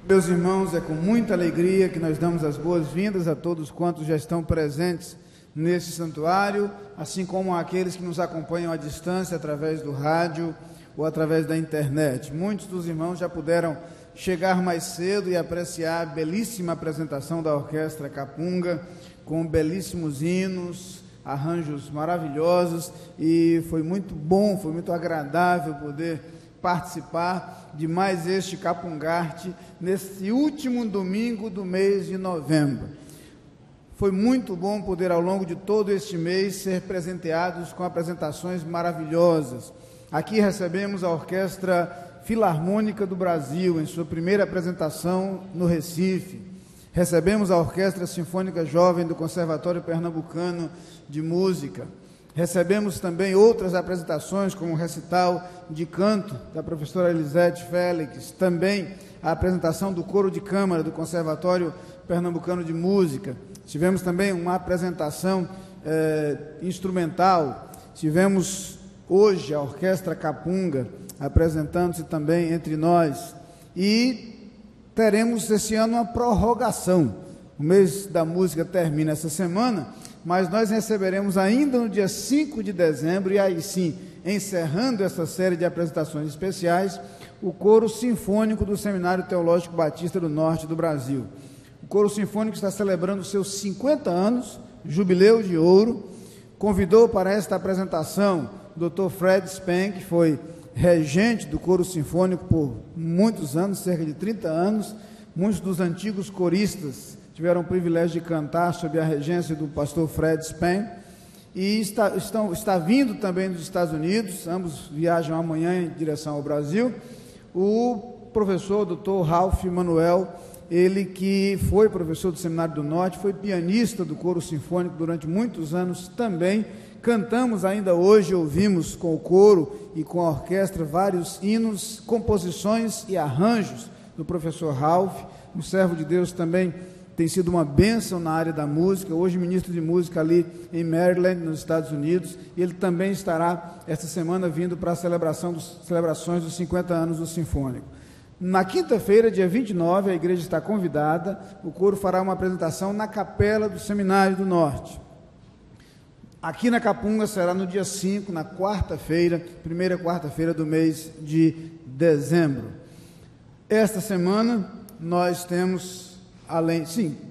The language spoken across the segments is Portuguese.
Meus irmãos, é com muita alegria que nós damos as boas-vindas a todos quantos já estão presentes neste santuário, assim como àqueles que nos acompanham à distância através do rádio ou através da internet. Muitos dos irmãos já puderam chegar mais cedo e apreciar a belíssima apresentação da Orquestra Capunga, com belíssimos hinos, arranjos maravilhosos, e foi muito bom, foi muito agradável poder participar de mais este Capungarte nesse último domingo do mês de novembro. Foi muito bom poder, ao longo de todo este mês, ser presenteados com apresentações maravilhosas. Aqui recebemos a Orquestra Filarmônica do Brasil, em sua primeira apresentação no Recife. Recebemos a Orquestra Sinfônica Jovem do Conservatório Pernambucano de Música. Recebemos também outras apresentações, como o recital de canto da professora Elisete Félix, também a apresentação do Coro de Câmara do Conservatório Pernambucano de Música. Tivemos também uma apresentação instrumental. Tivemos hoje a Orquestra Capunga apresentando-se também entre nós. E teremos esse ano uma prorrogação. O mês da música termina essa semana, mas nós receberemos ainda no dia 5 de dezembro, e aí sim, encerrando essa série de apresentações especiais, o Coro Sinfônico do Seminário Teológico Batista do Norte do Brasil. O Coro Sinfônico está celebrando seus 50 anos, jubileu de ouro. Convidou para esta apresentação o Dr. Fred Spen, que foi regente do Coro Sinfônico por muitos anos, cerca de 30 anos. Muitos dos antigos coristas tiveram o privilégio de cantar sob a regência do pastor Fred Spen, e está vindo também dos Estados Unidos, ambos viajam amanhã em direção ao Brasil, o professor Dr. Ralph Manuel, ele que foi professor do Seminário do Norte, foi pianista do Coro Sinfônico durante muitos anos também. Cantamos ainda hoje, ouvimos com o coro e com a orquestra vários hinos, composições e arranjos do professor Ralph, um servo de Deus também. Tem sido uma bênção na área da música, hoje ministro de música ali em Maryland, nos Estados Unidos, e ele também estará esta semana vindo para a celebrações dos 50 anos do Sinfônico. Na quinta-feira, dia 29, a igreja está convidada, o coro fará uma apresentação na capela do Seminário do Norte. Aqui na Capunga será no dia 5, na quarta-feira, primeira quarta-feira do mês de dezembro. Esta semana nós temos...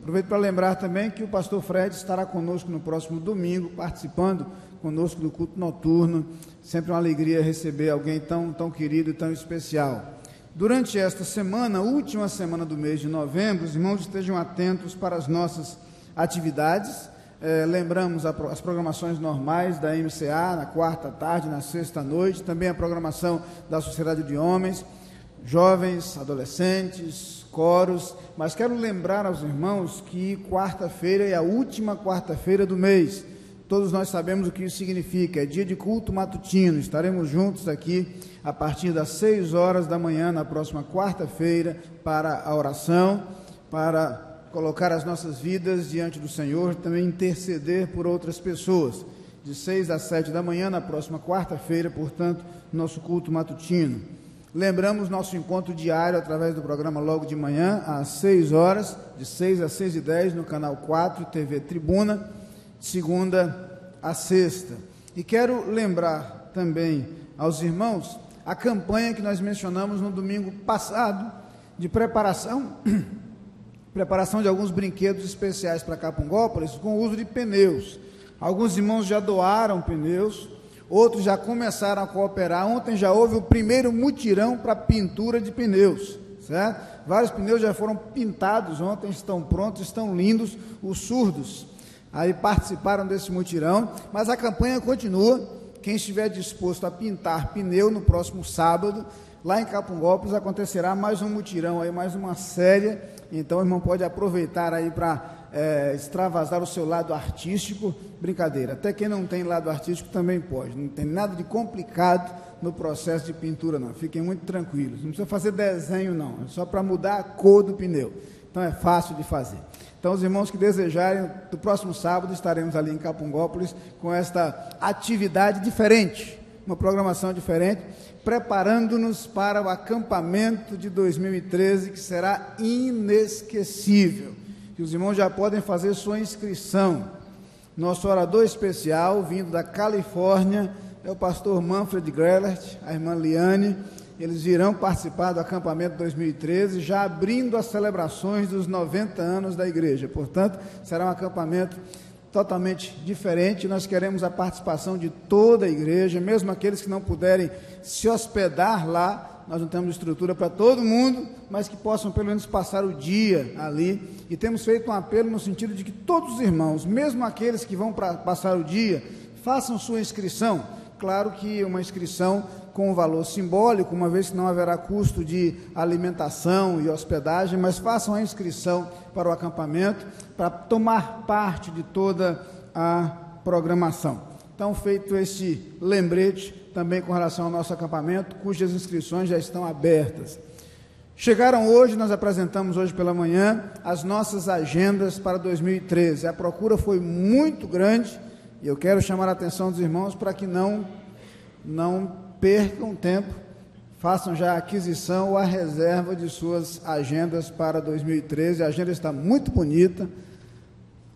aproveito para lembrar também que o pastor Fred estará conosco no próximo domingo, participando conosco do culto noturno. Sempre uma alegria receber alguém tão querido e tão especial. Durante esta semana, última semana do mês de novembro, os irmãos estejam atentos para as nossas atividades. Lembramos as programações normais da MCA, na quarta tarde, na sexta noite, também a programação da Sociedade de Homens, jovens, adolescentes, coros, mas quero lembrar aos irmãos que quarta-feira é a última quarta-feira do mês. Todos nós sabemos o que isso significa, é dia de culto matutino. Estaremos juntos aqui a partir das 6 horas da manhã, na próxima quarta-feira, para a oração, para colocar as nossas vidas diante do Senhor, também interceder por outras pessoas. De 6 às 7 da manhã, na próxima quarta-feira, portanto, nosso culto matutino. Lembramos nosso encontro diário através do programa Logo de Manhã, às 6 horas, de 6 às 6h10, no canal 4, TV Tribuna, de segunda a sexta. E quero lembrar também aos irmãos a campanha que nós mencionamos no domingo passado, de preparação de alguns brinquedos especiais para Capungópolis, com o uso de pneus. Alguns irmãos já doaram pneus, outros já começaram a cooperar. Ontem já houve o primeiro mutirão para pintura de pneus, certo? Vários pneus já foram pintados ontem, estão prontos, estão lindos. Os surdos aí participaram desse mutirão, mas a campanha continua. Quem estiver disposto a pintar pneu, no próximo sábado, lá em Capungópolis, acontecerá mais um mutirão, aí, mais uma série. Então o irmão pode aproveitar aí para extravasar o seu lado artístico. Brincadeira, até quem não tem lado artístico também pode, não tem nada de complicado no processo de pintura não, fiquem muito tranquilos, não precisa fazer desenho não, é só para mudar a cor do pneu, então é fácil de fazer. Então os irmãos que desejarem, do próximo sábado estaremos ali em Capungópolis com esta atividade diferente, uma programação diferente, preparando-nos para o acampamento de 2013, que será inesquecível. E os irmãos já podem fazer sua inscrição. Nosso orador especial, vindo da Califórnia, é o pastor Manfred Grellert, a irmã Liane. Eles virão participar do acampamento 2013, já abrindo as celebrações dos 90 anos da igreja. Portanto, será um acampamento totalmente diferente. Nós queremos a participação de toda a igreja, mesmo aqueles que não puderem se hospedar lá. Nós não temos estrutura para todo mundo, mas que possam pelo menos passar o dia ali. E temos feito um apelo no sentido de que todos os irmãos, mesmo aqueles que vão passar o dia, façam sua inscrição. Claro que uma inscrição com um valor simbólico, uma vez que não haverá custo de alimentação e hospedagem, mas façam a inscrição para o acampamento, para tomar parte de toda a programação. Então, feito esse lembrete, também com relação ao nosso acampamento, cujas inscrições já estão abertas. Chegaram hoje, nós apresentamos hoje pela manhã, as nossas agendas para 2013. A procura foi muito grande, e eu quero chamar a atenção dos irmãos para que não percam tempo, façam já a aquisição ou a reserva de suas agendas para 2013. A agenda está muito bonita,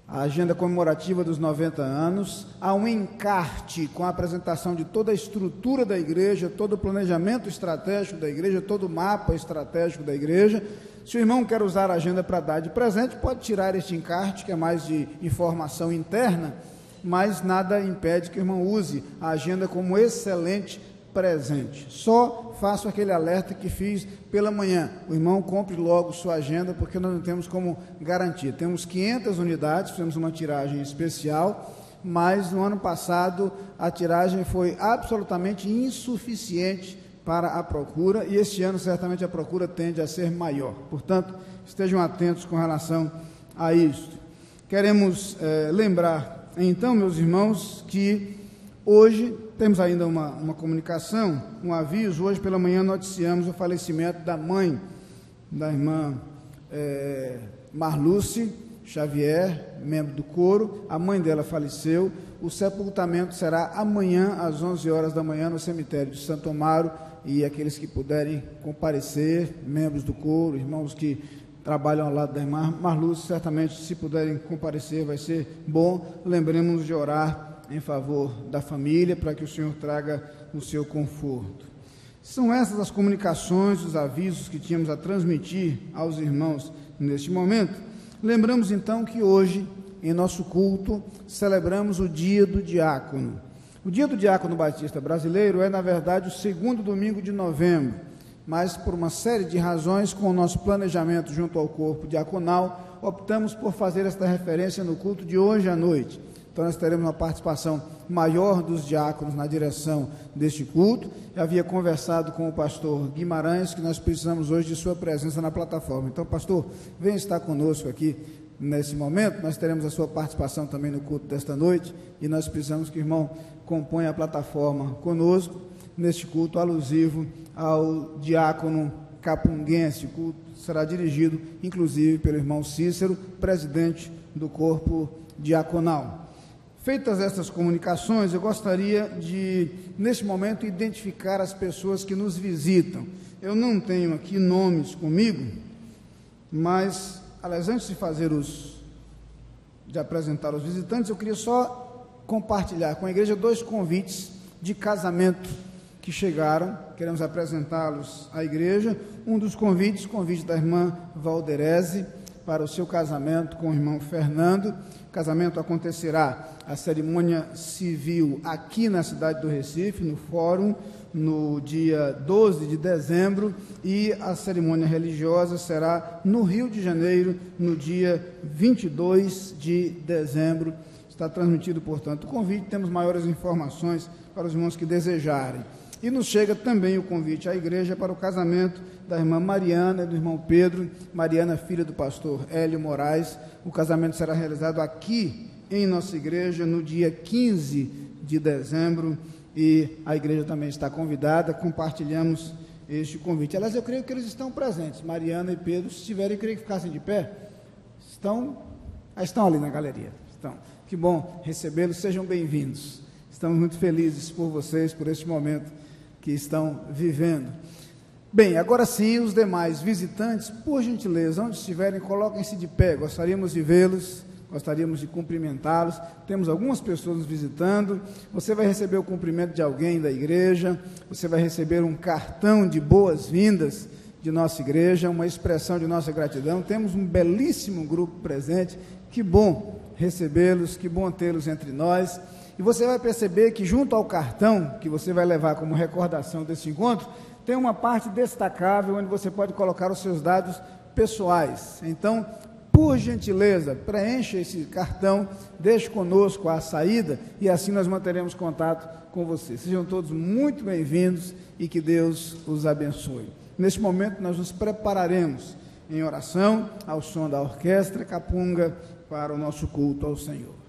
a agenda comemorativa dos 90 anos, há um encarte com a apresentação de toda a estrutura da igreja, todo o planejamento estratégico da igreja, todo o mapa estratégico da igreja. Se o irmão quer usar a agenda para dar de presente, pode tirar este encarte, que é mais de informação interna, mas nada impede que o irmão use a agenda como excelente presente. Só faço aquele alerta que fiz pela manhã: o irmão compre logo sua agenda, porque nós não temos como garantir. Temos 500 unidades, fizemos uma tiragem especial, mas no ano passado a tiragem foi absolutamente insuficiente para a procura, e este ano certamente a procura tende a ser maior. Portanto, estejam atentos com relação a isso. Queremos lembrar, então, meus irmãos, que hoje temos ainda uma comunicação, um aviso. Hoje pela manhã noticiamos o falecimento da mãe da irmã Marluce Xavier, membro do coro. A mãe dela faleceu. O sepultamento será amanhã às 11 horas da manhã no cemitério de Santo Amaro, e aqueles que puderem comparecer, membros do coro, irmãos que trabalham ao lado da irmã Marluce, certamente, se puderem comparecer, vai ser bom. Lembremos de orar em favor da família, para que o Senhor traga o seu conforto. São essas as comunicações, os avisos que tínhamos a transmitir aos irmãos neste momento. Lembramos então que hoje, em nosso culto, celebramos o Dia do Diácono. O Dia do Diácono Batista Brasileiro é, na verdade, o segundo domingo de novembro, mas por uma série de razões, com o nosso planejamento junto ao corpo diaconal, optamos por fazer esta referência no culto de hoje à noite. Então nós teremos uma participação maior dos diáconos na direção deste culto. Eu havia conversado com o pastor Guimarães, que nós precisamos hoje de sua presença na plataforma. Então, pastor, venha estar conosco aqui nesse momento. Nós teremos a sua participação também no culto desta noite, e nós precisamos que o irmão componha a plataforma conosco neste culto alusivo ao diácono capunguense. O culto será dirigido, inclusive, pelo irmão Cícero, presidente do corpo diaconal. Feitas estas comunicações, eu gostaria de, neste momento, identificar as pessoas que nos visitam. Eu não tenho aqui nomes comigo, mas, aliás, antes de apresentar os visitantes, eu queria só compartilhar com a igreja 2 convites de casamento que chegaram. Queremos apresentá-los à igreja. Um dos convites, convite da irmã Valderese para o seu casamento com o irmão Fernando. O casamento acontecerá, a cerimônia civil, aqui na cidade do Recife, no Fórum, no dia 12 de dezembro, e a cerimônia religiosa será no Rio de Janeiro, no dia 22 de dezembro. Está transmitido, portanto, o convite. Temos maiores informações para os irmãos que desejarem. E nos chega também o convite à igreja para o casamento da irmã Mariana e do irmão Pedro. Mariana, filha do pastor Hélio Moraes. O casamento será realizado aqui em nossa igreja no dia 15 de dezembro, e a igreja também está convidada. Compartilhamos este convite. Aliás, eu creio que eles estão presentes. Mariana e Pedro, se estiverem, eu creio que ficassem de pé. Estão ali na galeria. Estão. Que bom recebê-los, sejam bem-vindos. Estamos muito felizes por vocês, por este momento que estão vivendo. Bem, agora sim, os demais visitantes, por gentileza, onde estiverem, coloquem-se de pé. Gostaríamos de vê-los, gostaríamos de cumprimentá-los. Temos algumas pessoas nos visitando. Você vai receber o cumprimento de alguém da igreja, você vai receber um cartão de boas-vindas de nossa igreja, uma expressão de nossa gratidão. Temos um belíssimo grupo presente. Que bom recebê-los, que bom tê-los entre nós. E você vai perceber que junto ao cartão que você vai levar como recordação desse encontro, tem uma parte destacável onde você pode colocar os seus dados pessoais. Então, por gentileza, preencha esse cartão, deixe conosco à saída e assim nós manteremos contato com você. Sejam todos muito bem-vindos e que Deus os abençoe. Neste momento nós nos prepararemos em oração ao som da Orquestra Capunga para o nosso culto ao Senhor.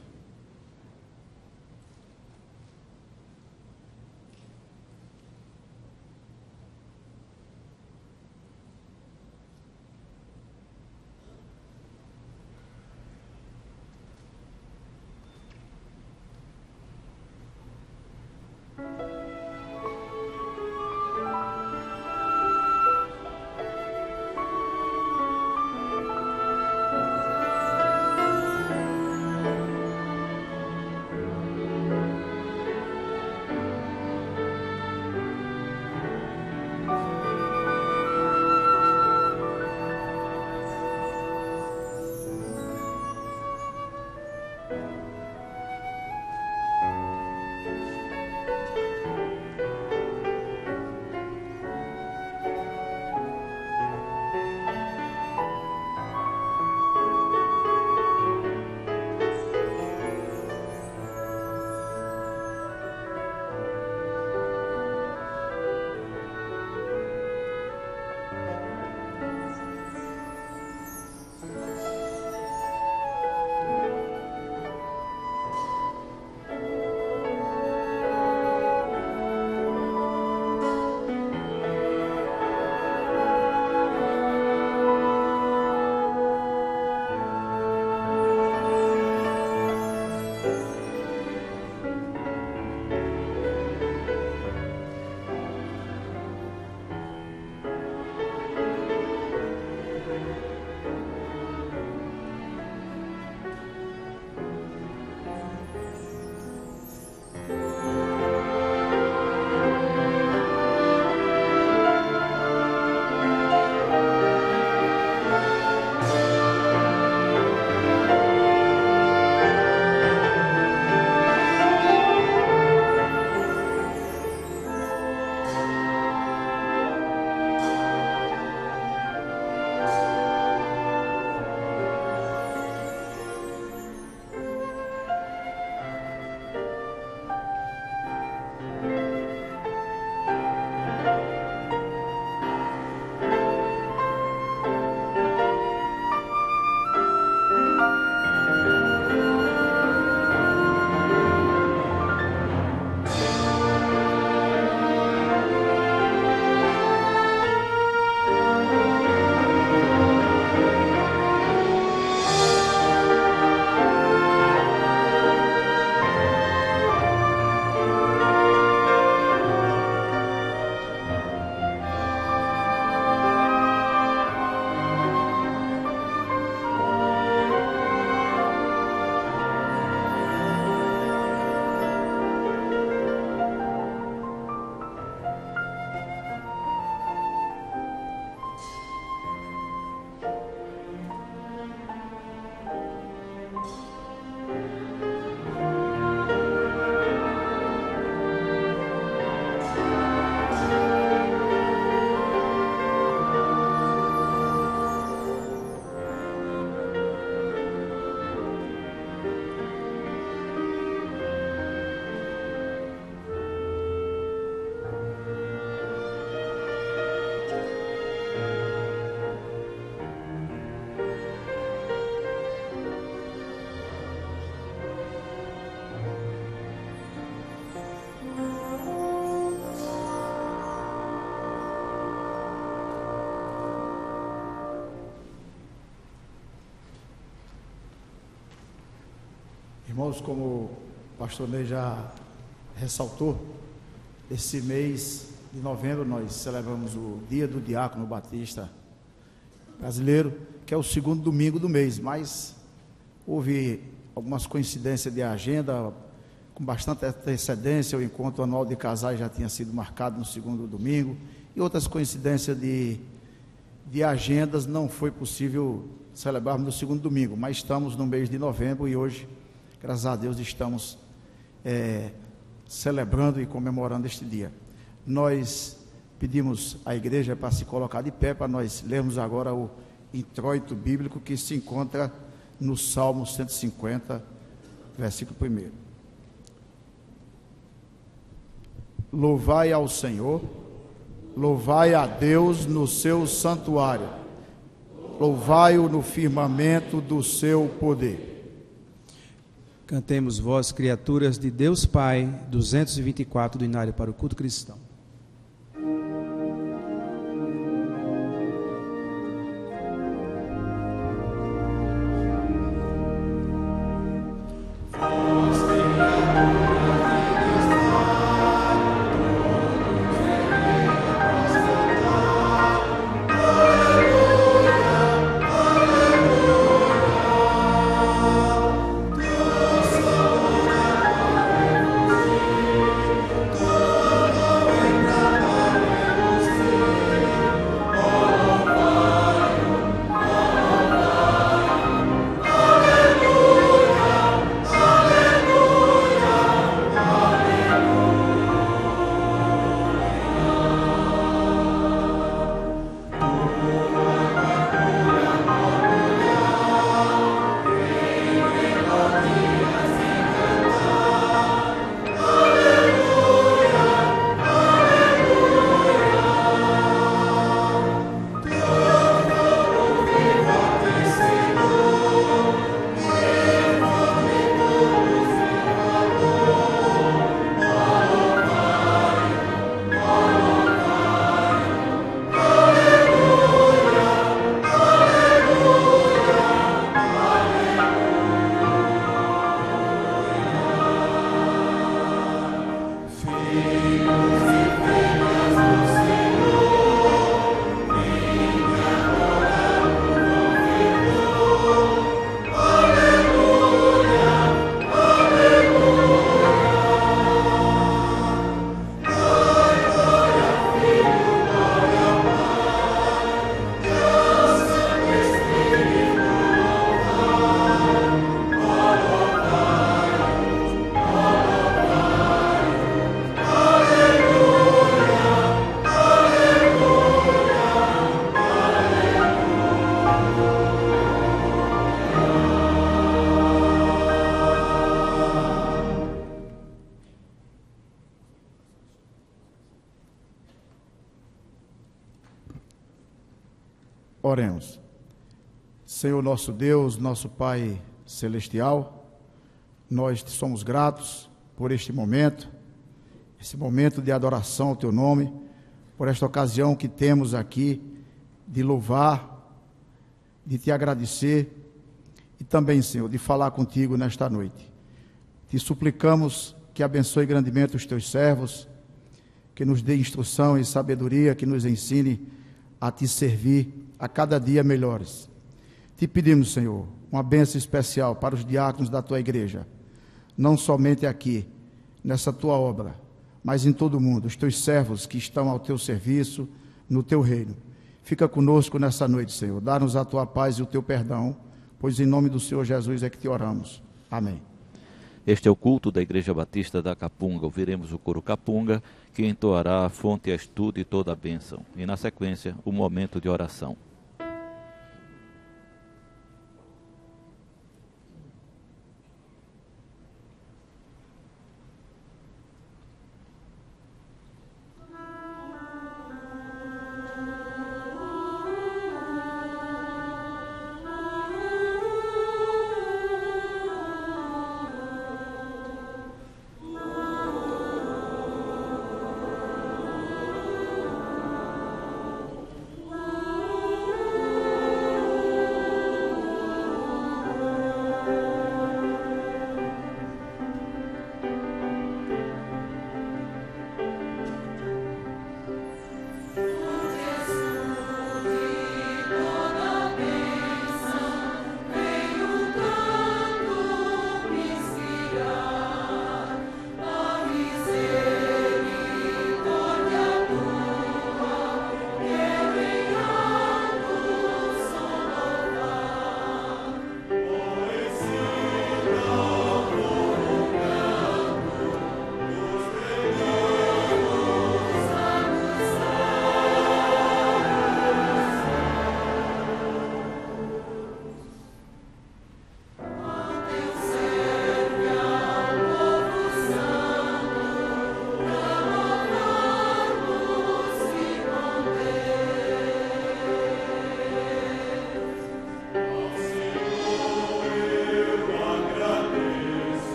Irmãos, como o pastor Ney já ressaltou, esse mês de novembro nós celebramos o Dia do Diácono Batista Brasileiro, que é o segundo domingo do mês, mas houve algumas coincidências de agenda, com bastante antecedência. O encontro anual de casais já tinha sido marcado no segundo domingo, e outras coincidências de agendas, não foi possível celebrarmos no segundo domingo, mas estamos no mês de novembro e hoje, graças a Deus, estamos celebrando e comemorando este dia. Nós pedimos à igreja para se colocar de pé, para nós lermos agora o introito bíblico que se encontra no Salmo 150, versículo 1. Louvai ao Senhor, louvai a Deus no seu santuário, louvai-o no firmamento do seu poder. Cantemos vós, criaturas de Deus Pai, 224 do Inário para o culto cristão. Oremos. Senhor nosso Deus, nosso Pai Celestial, nós te somos gratos por este momento, esse momento de adoração ao Teu nome, por esta ocasião que temos aqui de louvar, de Te agradecer e também, Senhor, de falar contigo nesta noite. Te suplicamos que abençoe grandemente os Teus servos, que nos dê instrução e sabedoria, que nos ensine a Te servir a cada dia melhores. Te pedimos, Senhor, uma bênção especial para os diáconos da Tua igreja, não somente aqui, nessa Tua obra, mas em todo o mundo, os Teus servos que estão ao Teu serviço, no Teu reino. Fica conosco nessa noite, Senhor, dá-nos a Tua paz e o Teu perdão, pois em nome do Senhor Jesus é que Te oramos. Amém. Este é o culto da Igreja Batista da Capunga. Ouviremos o coro Capunga, que entoará a fonte és tudo e toda a bênção. E na sequência, o momento de oração.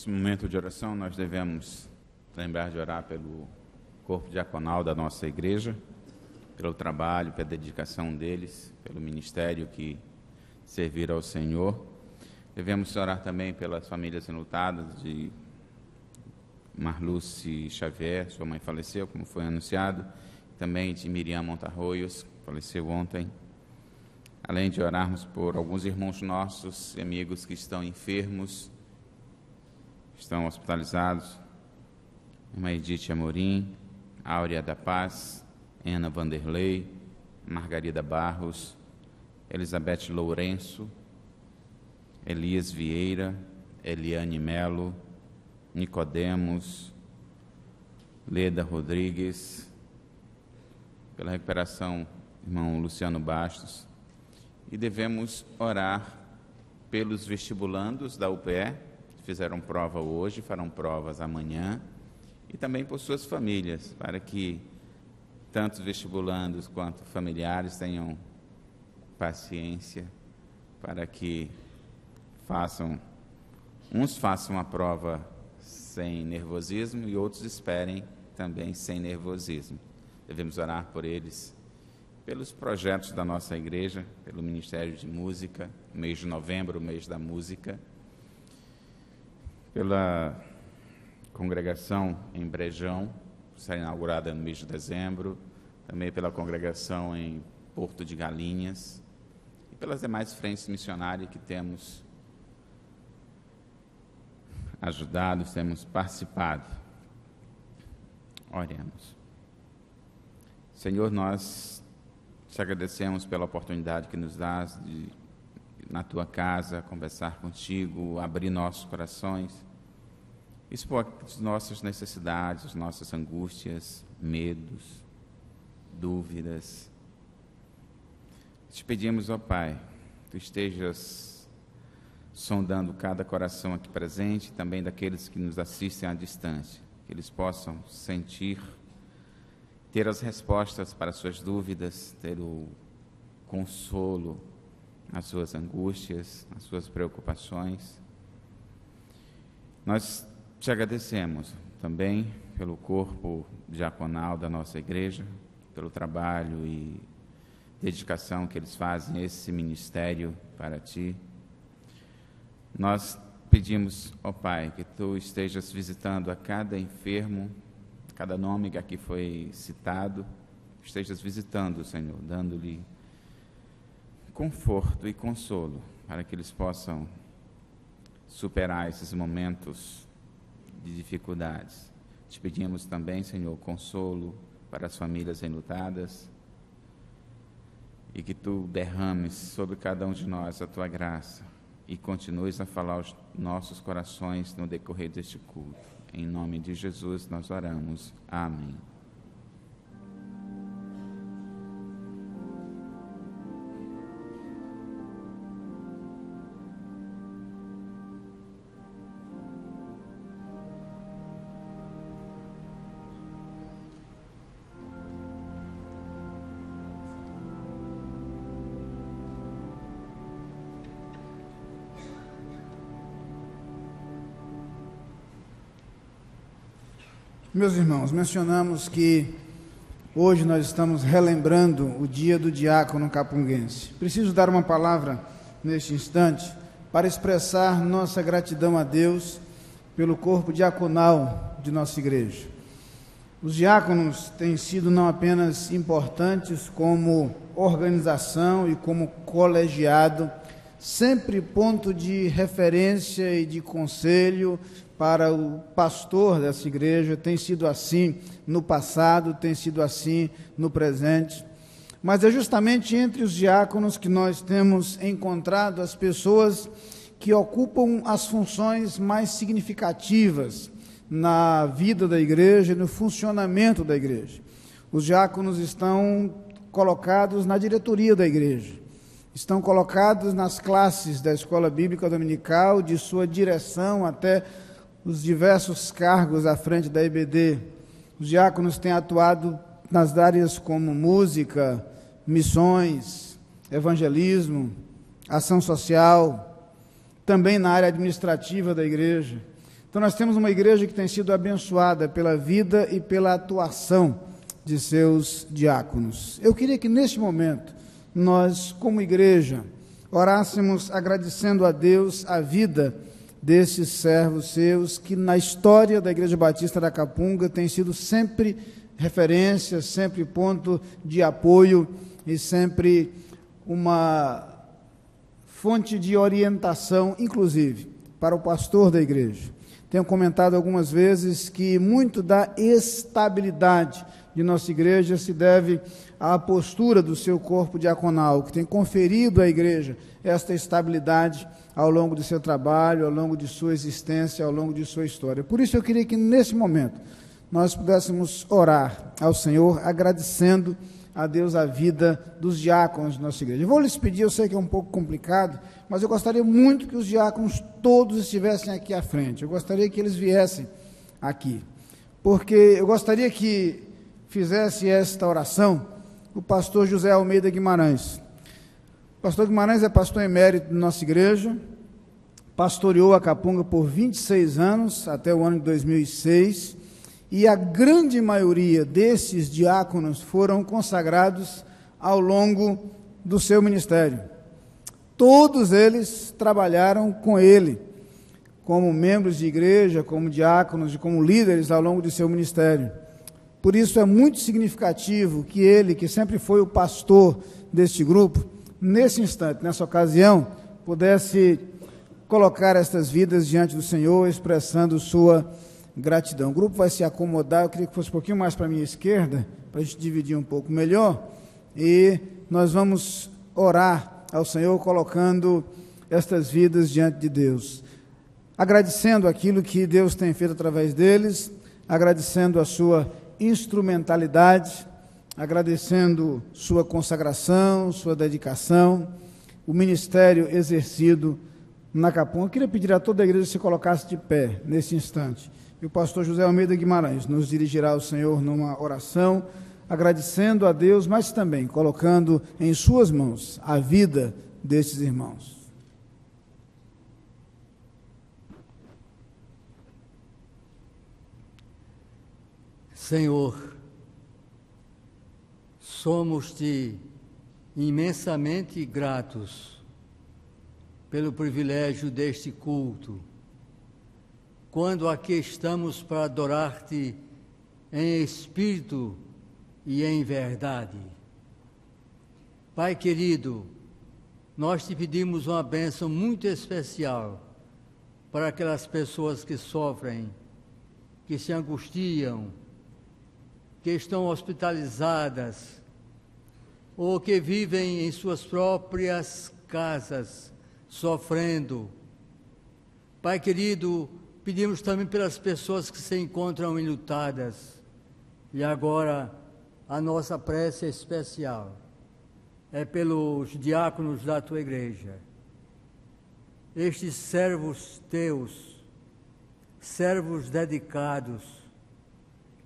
Nesse momento de oração, nós devemos lembrar de orar pelo corpo diaconal da nossa igreja, pelo trabalho, pela dedicação deles, pelo ministério que serviram ao Senhor. Devemos orar também pelas famílias enlutadas de Marluce Xavier, sua mãe faleceu, como foi anunciado, também de Miriam Montarroios, faleceu ontem. Além de orarmos por alguns irmãos nossos e amigos que estão enfermos, estão hospitalizados, irmã Edith Amorim, Áurea da Paz, Ana Vanderlei, Margarida Barros, Elizabeth Lourenço, Elias Vieira, Eliane Melo, Nicodemos, Leda Rodrigues, pela recuperação, irmão Luciano Bastos. E devemos orar pelos vestibulandos da UPE, que fizeram prova hoje, farão provas amanhã, e também por suas famílias, para que tanto os vestibulandos quanto familiares tenham paciência, para que uns façam a prova sem nervosismo e outros esperem também sem nervosismo. Devemos orar por eles, pelos projetos da nossa igreja, pelo Ministério de Música, mês de novembro, o mês da música, pela congregação em Brejão, que será inaugurada no mês de dezembro, também pela congregação em Porto de Galinhas e pelas demais frentes missionárias que temos ajudado, temos participado. Oremos. Senhor, nós te agradecemos pela oportunidade que nos dás de, na tua casa, conversar contigo, abrir nossos corações, expor as nossas necessidades, as nossas angústias, medos, dúvidas. Te pedimos, ó Pai, tu estejas sondando cada coração aqui presente, também daqueles que nos assistem à distância, que eles possam sentir, ter as respostas para as suas dúvidas, ter o consolo nas suas angústias, nas suas preocupações. Nós te agradecemos também pelo corpo diaconal da nossa igreja, pelo trabalho e dedicação que eles fazem a esse ministério para ti. Nós pedimos, ó Pai, que tu estejas visitando a cada enfermo, cada nome que aqui foi citado, estejas visitando, Senhor, dando-lhe conforto e consolo, para que eles possam superar esses momentos de dificuldades. Te pedimos também, Senhor, consolo para as famílias enlutadas, e que tu derrames sobre cada um de nós a tua graça, e continues a falar aos nossos corações no decorrer deste culto. Em nome de Jesus nós oramos. Amém. Meus irmãos, mencionamos que hoje nós estamos relembrando o dia do diácono capunguense. Preciso dar uma palavra neste instante para expressar nossa gratidão a Deus pelo corpo diaconal de nossa igreja. Os diáconos têm sido não apenas importantes como organização e como colegiado, sempre ponto de referência e de conselho para o pastor dessa igreja, tem sido assim no passado, tem sido assim no presente, mas é justamente entre os diáconos que nós temos encontrado as pessoas que ocupam as funções mais significativas na vida da igreja e no funcionamento da igreja. Os diáconos estão colocados na diretoria da igreja, estão colocados nas classes da escola bíblica dominical, de sua direção até os diversos cargos à frente da EBD. Os diáconos têm atuado nas áreas como música, missões, evangelismo, ação social, também na área administrativa da igreja. Então nós temos uma igreja que tem sido abençoada pela vida e pela atuação de seus diáconos. Eu queria que neste momento nós, como igreja, orássemos agradecendo a Deus a vida desses servos seus, que na história da Igreja Batista da Capunga tem sido sempre referência, sempre ponto de apoio e sempre uma fonte de orientação, inclusive, para o pastor da igreja. Tenho comentado algumas vezes que muito da estabilidade de nossa igreja se deve à postura do seu corpo diaconal, que tem conferido à igreja esta estabilidade ao longo do seu trabalho, ao longo de sua existência, ao longo de sua história. Por isso eu queria que nesse momento nós pudéssemos orar ao Senhor, agradecendo a Deus a vida dos diáconos de nossa igreja. Eu vou lhes pedir, eu sei que é um pouco complicado, mas eu gostaria muito que os diáconos todos estivessem aqui à frente. Eu gostaria que eles viessem aqui, porque eu gostaria que fizesse esta oração o pastor José Almeida Guimarães. O pastor Guimarães é pastor emérito da nossa igreja, pastoreou a Capunga por 26 anos, até o ano de 2006, e a grande maioria desses diáconos foram consagrados ao longo do seu ministério. Todos eles trabalharam com ele, como membros de igreja, como diáconos e como líderes ao longo de seu ministério. Por isso é muito significativo que ele, que sempre foi o pastor deste grupo, nesse instante, nessa ocasião, pudesse colocar estas vidas diante do Senhor, expressando sua gratidão. O grupo vai se acomodar, eu queria que fosse um pouquinho mais para a minha esquerda, para a gente dividir um pouco melhor, e nós vamos orar ao Senhor, colocando estas vidas diante de Deus, agradecendo aquilo que Deus tem feito através deles, agradecendo a sua instrumentalidade, agradecendo sua consagração, sua dedicação, o ministério exercido na Capunga. Eu queria pedir a toda a igreja que se colocasse de pé nesse instante. E o pastor José Almeida Guimarães nos dirigirá ao Senhor numa oração, agradecendo a Deus, mas também colocando em suas mãos a vida destes irmãos. Senhor, somos-te imensamente gratos pelo privilégio deste culto, quando aqui estamos para adorar-te em espírito e em verdade. Pai querido, nós te pedimos uma bênção muito especial para aquelas pessoas que sofrem, que se angustiam, que estão hospitalizadas, ou que vivem em suas próprias casas, sofrendo. Pai querido, pedimos também pelas pessoas que se encontram enlutadas. E agora, a nossa prece especial é pelos diáconos da tua igreja. Estes servos teus, servos dedicados,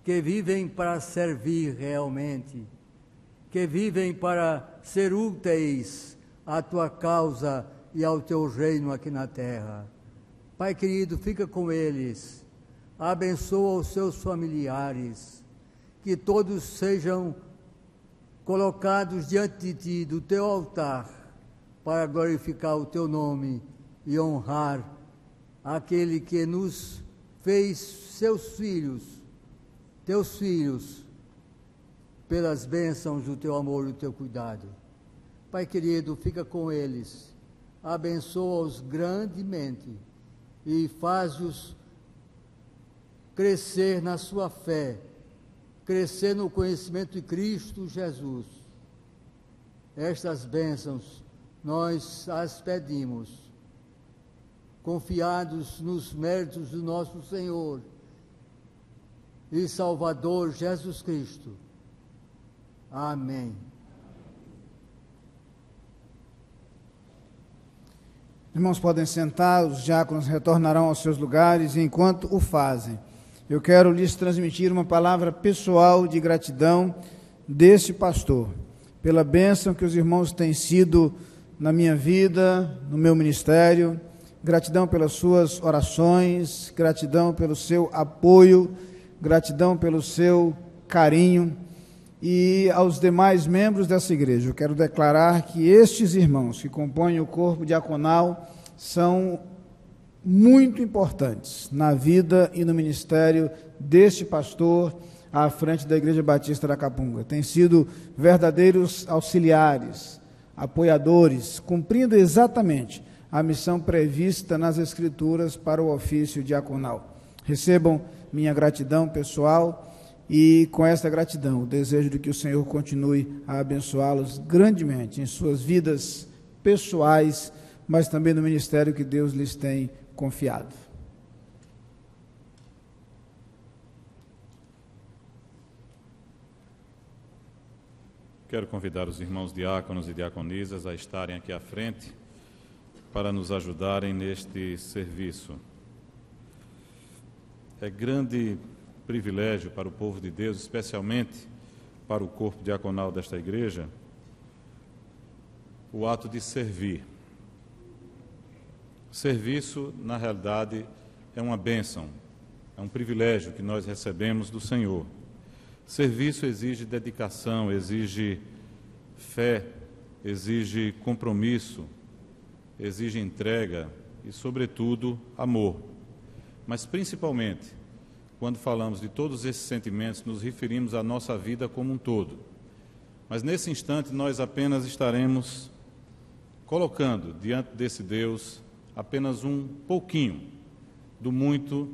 que vivem para servir realmente, que vivem para ser úteis à tua causa e ao teu reino aqui na terra. Pai querido, fica com eles, abençoa os seus familiares, que todos sejam colocados diante de ti, do teu altar, para glorificar o teu nome e honrar aquele que nos fez seus filhos, teus filhos, pelas bênçãos do teu amor e do teu cuidado. Pai querido, fica com eles, abençoa-os grandemente e faz-os crescer na sua fé, crescer no conhecimento de Cristo Jesus. Estas bênçãos nós as pedimos, confiados nos méritos do nosso Senhor e Salvador Jesus Cristo. Amém. Irmãos, podem sentar, os diáconos retornarão aos seus lugares, e enquanto o fazem, eu quero lhes transmitir uma palavra pessoal de gratidão deste pastor, pela bênção que os irmãos têm sido na minha vida, no meu ministério, gratidão pelas suas orações, gratidão pelo seu apoio, gratidão pelo seu carinho. E aos demais membros dessa igreja, eu quero declarar que estes irmãos que compõem o corpo diaconal são muito importantes na vida e no ministério deste pastor à frente da Igreja Batista da Capunga. Têm sido verdadeiros auxiliares, apoiadores, cumprindo exatamente a missão prevista nas Escrituras para o ofício diaconal. Recebam minha gratidão pessoal e, com esta gratidão, o desejo de que o Senhor continue a abençoá-los grandemente em suas vidas pessoais, mas também no ministério que Deus lhes tem confiado. Quero convidar os irmãos diáconos e diaconisas a estarem aqui à frente para nos ajudarem neste serviço. É grande privilégio para o povo de Deus, especialmente para o corpo diaconal desta igreja, o ato de servir. Serviço, na realidade, é uma bênção, é um privilégio que nós recebemos do Senhor. Serviço exige dedicação, exige fé, exige compromisso, exige entrega e, sobretudo, amor. Mas, principalmente, quando falamos de todos esses sentimentos, nos referimos à nossa vida como um todo. Mas, nesse instante, nós apenas estaremos colocando diante desse Deus apenas um pouquinho do muito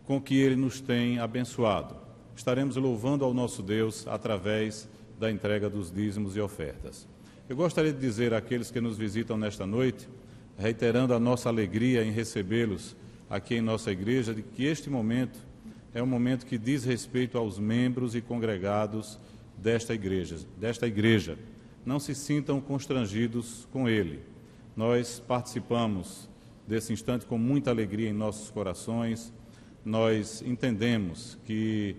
com que Ele nos tem abençoado. Estaremos louvando ao nosso Deus através da entrega dos dízimos e ofertas. Eu gostaria de dizer àqueles que nos visitam nesta noite, reiterando a nossa alegria em recebê-los aqui em nossa igreja, de que este momento é um momento que diz respeito aos membros e congregados desta igreja. Não se sintam constrangidos com ele. Nós participamos desse instante com muita alegria em nossos corações. Nós entendemos que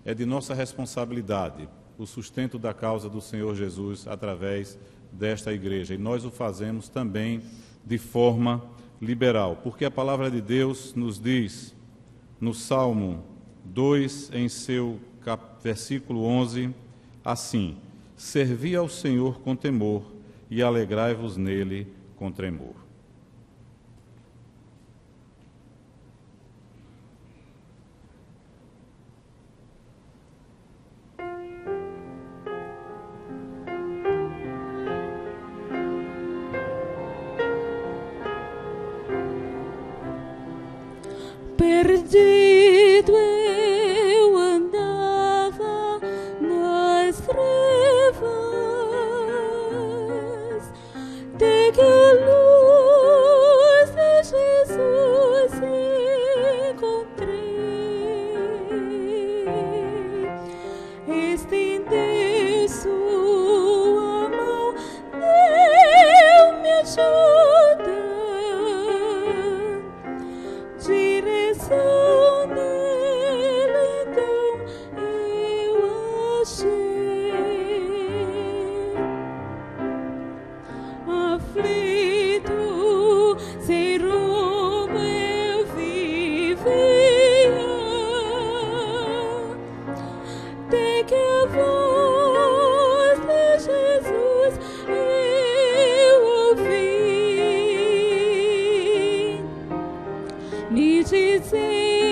é de nossa responsabilidade o sustento da causa do Senhor Jesus através desta igreja. E nós o fazemos também de forma liberal, porque a palavra de Deus nos diz, no Salmo 2, em seu versículo 11, assim: servi ao Senhor com temor e alegrai-vos nele com tremor. Perdido eu andava nas trevas, de que a luz de Jesus encontrei. Estendeu sua mão, deu-me ajuda, direção nele então eu achei. Aflito, sem rumo eu vivia, até que a voz de Jesus eu ouvi, me dizer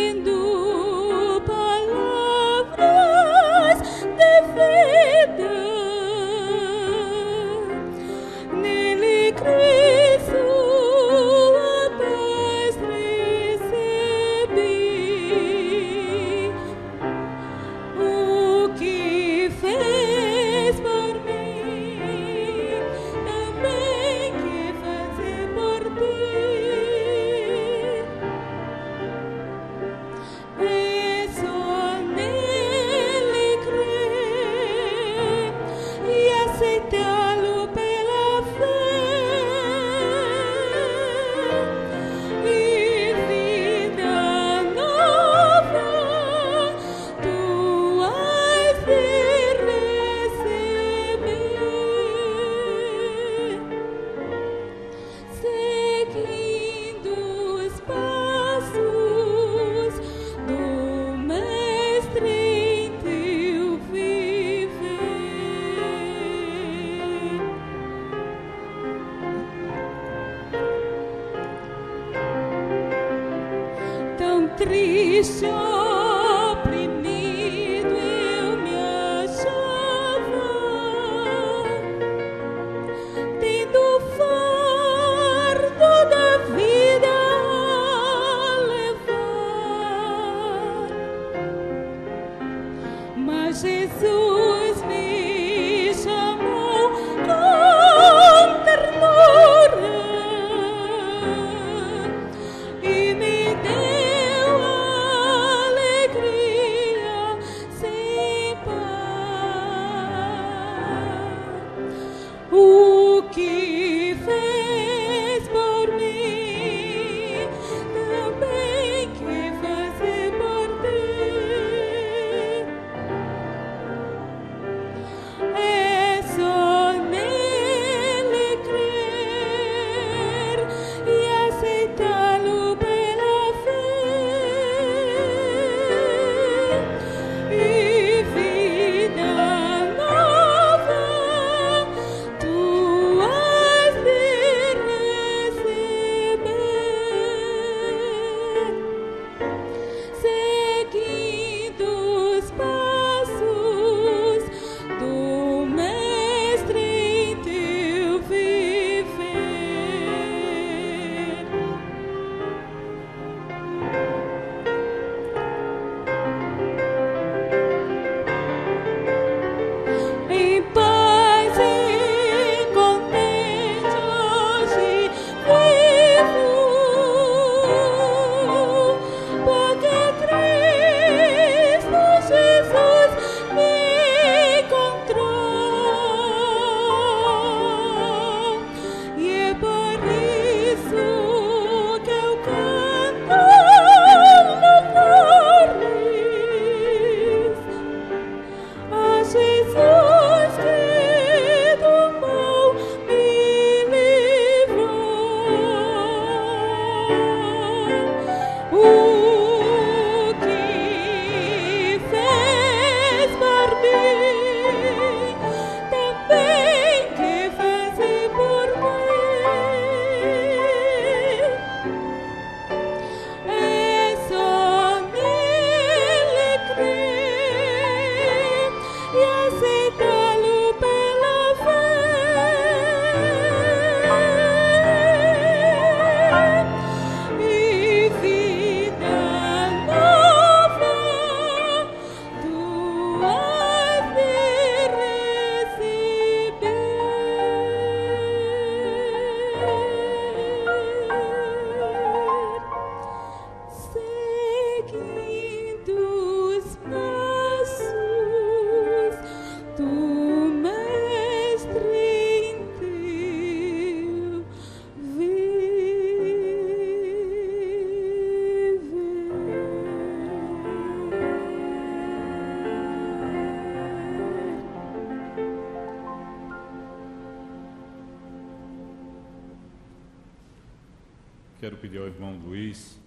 Quero pedir ao irmão Luiz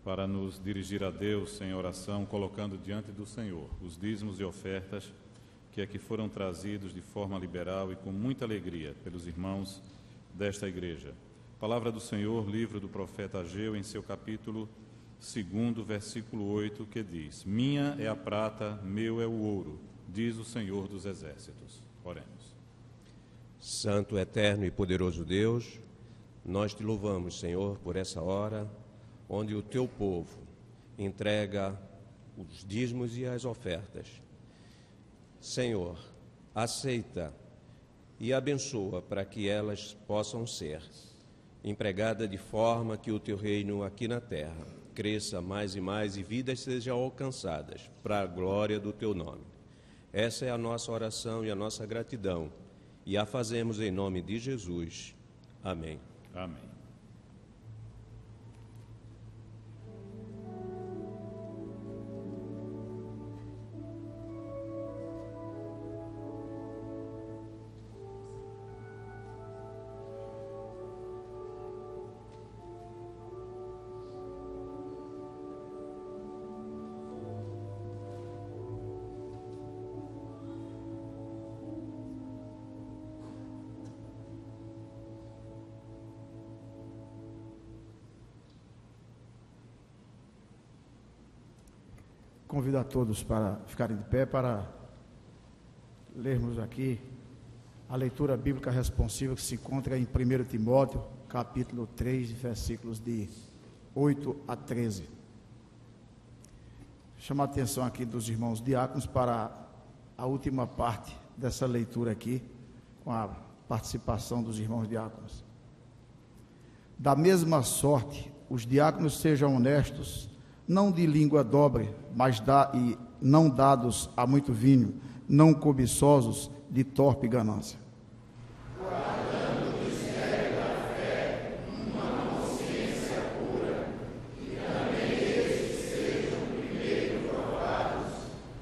para nos dirigir a Deus em oração, colocando diante do Senhor os dízimos e ofertas que aqui foram trazidos de forma liberal e com muita alegria pelos irmãos desta igreja. Palavra do Senhor, livro do profeta Ageu, em seu capítulo 2, versículo 8, que diz: Minha é a prata, meu é o ouro, diz o Senhor dos exércitos. Oremos. Santo, eterno e poderoso Deus, nós te louvamos, Senhor, por essa hora, onde o teu povo entrega os dízimos e as ofertas. Senhor, aceita e abençoa para que elas possam ser empregadas de forma que o teu reino aqui na terra cresça mais e mais e vidas sejam alcançadas para a glória do teu nome. Essa é a nossa oração e a nossa gratidão, e a fazemos em nome de Jesus. Amém. Amém. Convido a todos para ficarem de pé para lermos aqui a leitura bíblica responsiva que se encontra em 1 Timóteo, capítulo 3, versículos de 8 a 13. Chamo a atenção aqui dos irmãos diáconos para a última parte dessa leitura aqui, com a participação dos irmãos diáconos. Da mesma sorte, os diáconos sejam honestos, não de língua dobre, mas não dados a muito vinho, não cobiçosos de torpe ganância. Guardando o mistério da fé, uma consciência pura, que também estes sejam primeiro provados,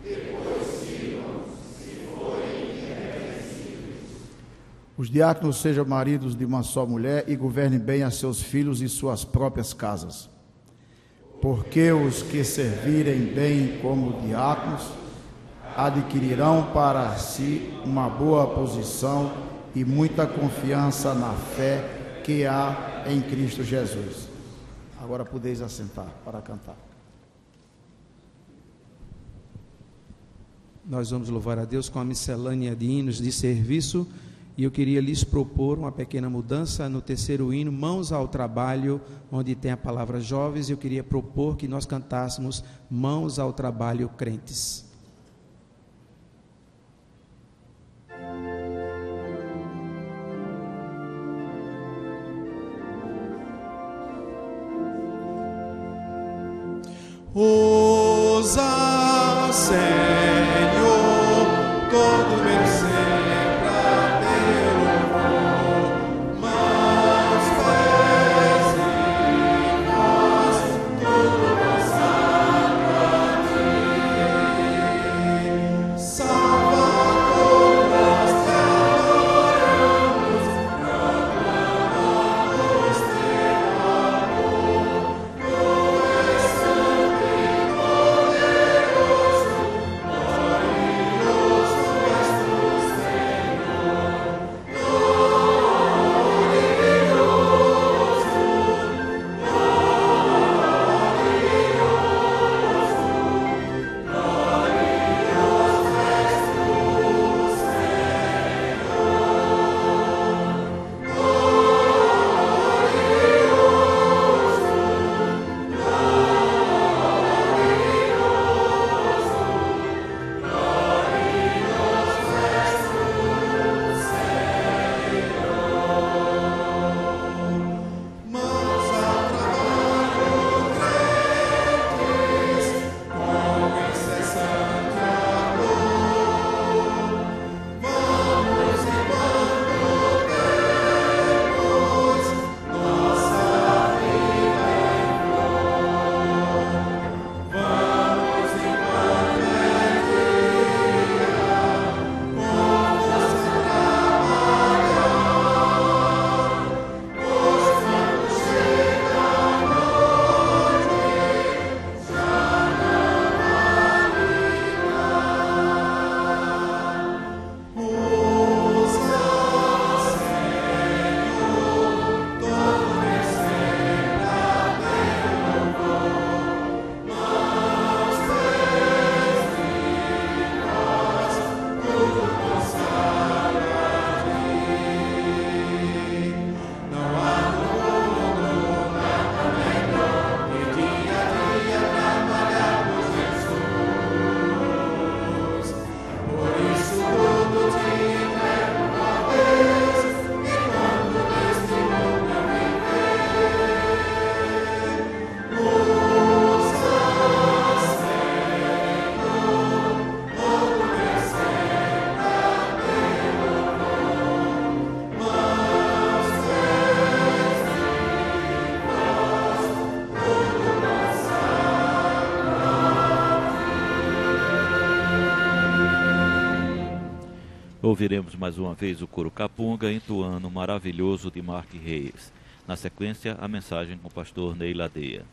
depois sirvam, se forem irrepreensíveis. Os diáconos sejam maridos de uma só mulher e governem bem a seus filhos e suas próprias casas. Porque os que servirem bem como diáconos adquirirão para si uma boa posição e muita confiança na fé que há em Cristo Jesus. Agora podeis assentar para cantar. Nós vamos louvar a Deus com a miscelânea de hinos de serviço. E eu queria lhes propor uma pequena mudança no terceiro hino, Mãos ao Trabalho, onde tem a palavra jovens. Eu queria propor que nós cantássemos Mãos ao Trabalho, crentes. Ousa, Senhor, todo meu ser. Ouviremos mais uma vez o coro Capunga entoando o Maravilhoso de Mark Reis. Na sequência, a mensagem com o pastor Ney Ladeia.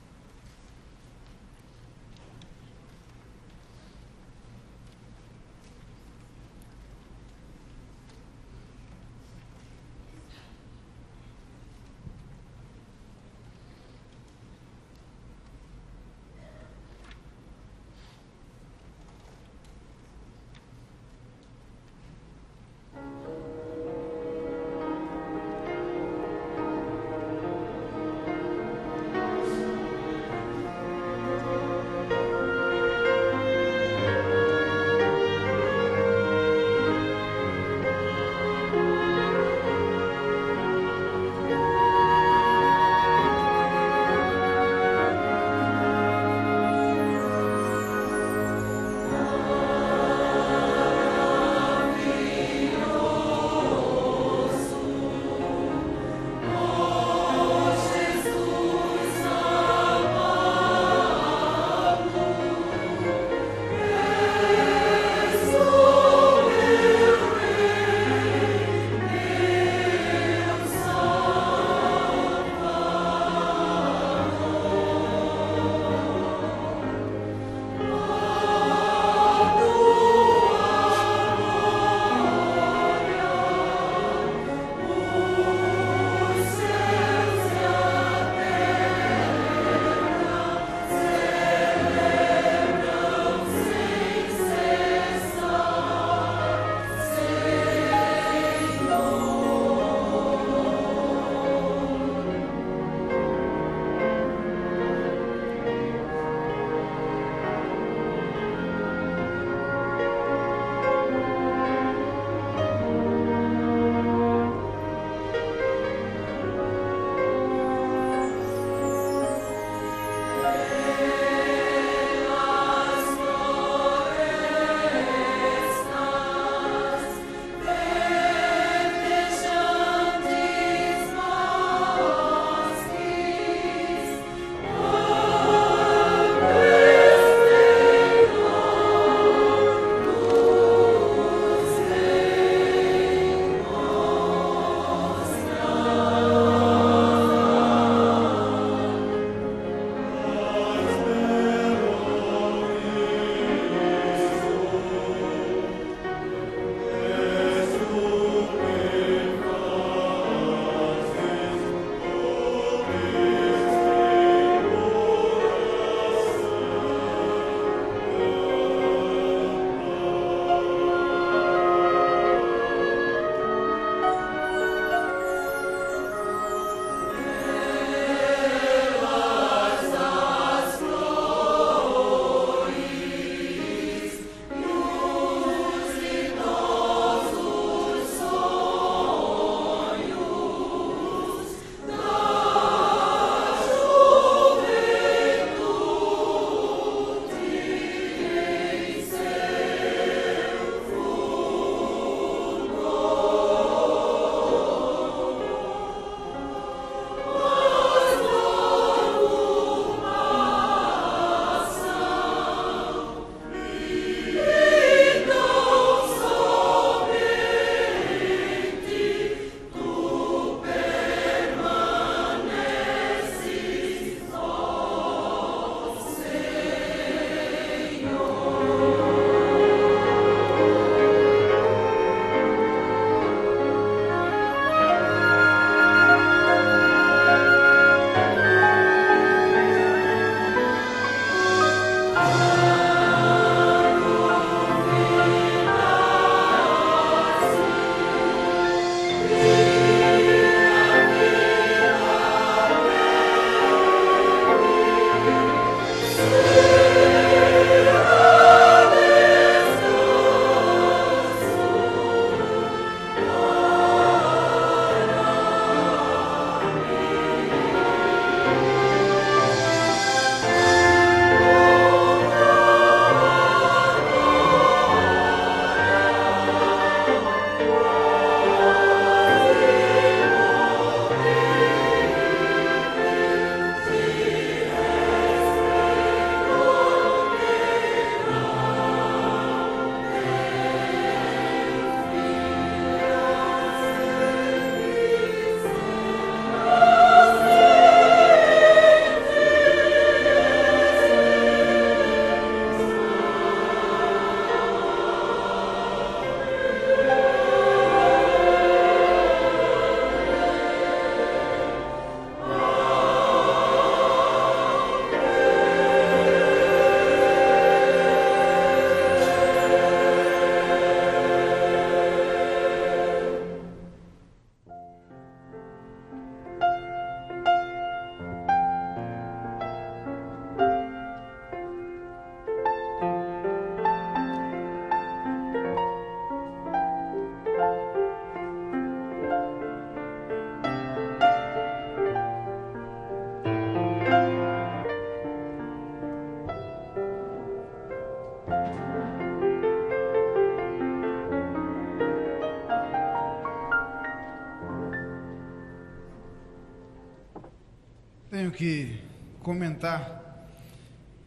que comentar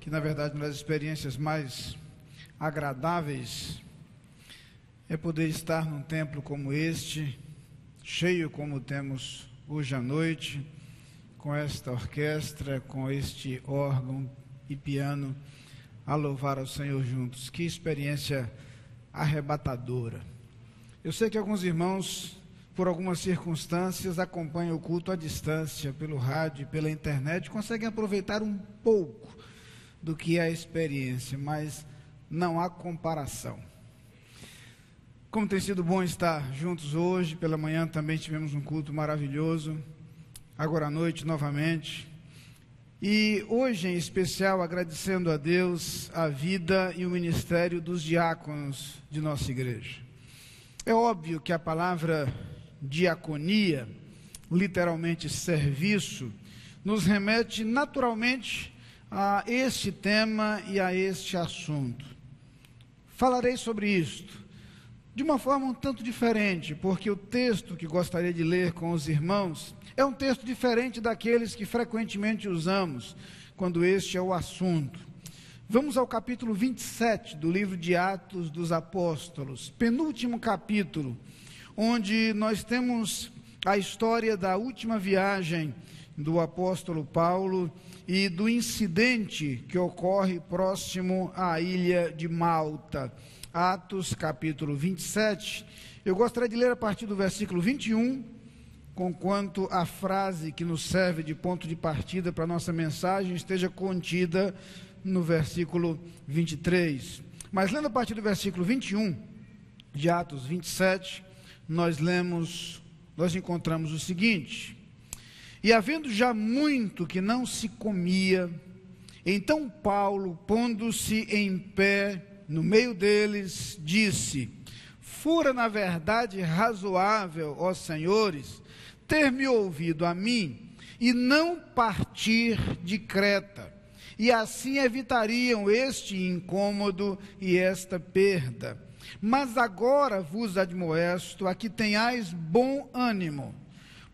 que, na verdade, uma das experiências mais agradáveis é poder estar num templo como este, cheio como temos hoje à noite, com esta orquestra, com este órgão e piano, a louvar ao Senhor juntos. Que experiência arrebatadora. Eu sei que alguns irmãos, por algumas circunstâncias, acompanham o culto à distância, pelo rádio, pela internet, conseguem aproveitar um pouco do que é a experiência, mas não há comparação. Como tem sido bom estar juntos hoje, pela manhã também tivemos um culto maravilhoso, agora à noite novamente, e hoje em especial agradecendo a Deus a vida e o ministério dos diáconos de nossa igreja. É óbvio que a palavra diaconia, literalmente serviço, nos remete naturalmente a este tema e a este assunto. Falarei sobre isto de uma forma um tanto diferente, porque o texto que gostaria de ler com os irmãos é um texto diferente daqueles que frequentemente usamos quando este é o assunto. Vamos ao capítulo 27 do livro de Atos dos Apóstolos, penúltimo capítulo, onde nós temos a história da última viagem do apóstolo Paulo e do incidente que ocorre próximo à ilha de Malta. Atos, capítulo 27. Eu gostaria de ler a partir do versículo 21, conquanto a frase que nos serve de ponto de partida para a nossa mensagem esteja contida no versículo 23. Mas lendo a partir do versículo 21 de Atos 27, nós encontramos o seguinte: e havendo já muito que não se comia, então Paulo, pondo-se em pé no meio deles, disse: fora na verdade razoável, ó senhores, ter-me ouvido a mim e não partir de Creta, e assim evitariam este incômodo e esta perda. Mas agora vos admoesto a que tenhais bom ânimo,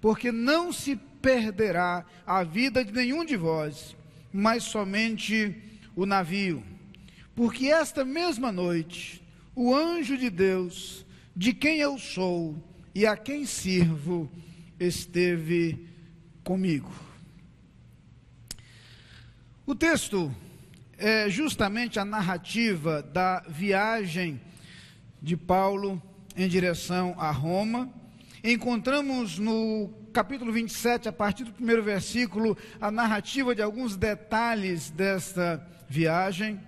porque não se perderá a vida de nenhum de vós, mas somente o navio. Porque esta mesma noite, o anjo de Deus, de quem eu sou e a quem sirvo, esteve comigo. O texto é justamente a narrativa da viagem de Paulo em direção a Roma. Encontramos no capítulo 27, a partir do primeiro versículo, a narrativa de alguns detalhes desta viagem.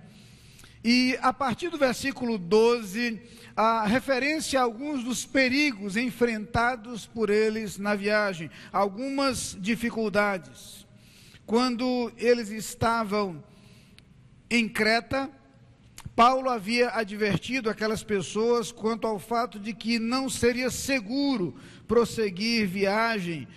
E a partir do versículo 12, a referência a alguns dos perigos enfrentados por eles na viagem, algumas dificuldades. Quando eles estavam em Creta, Paulo havia advertido aquelas pessoas quanto ao fato de que não seria seguro prosseguir viagem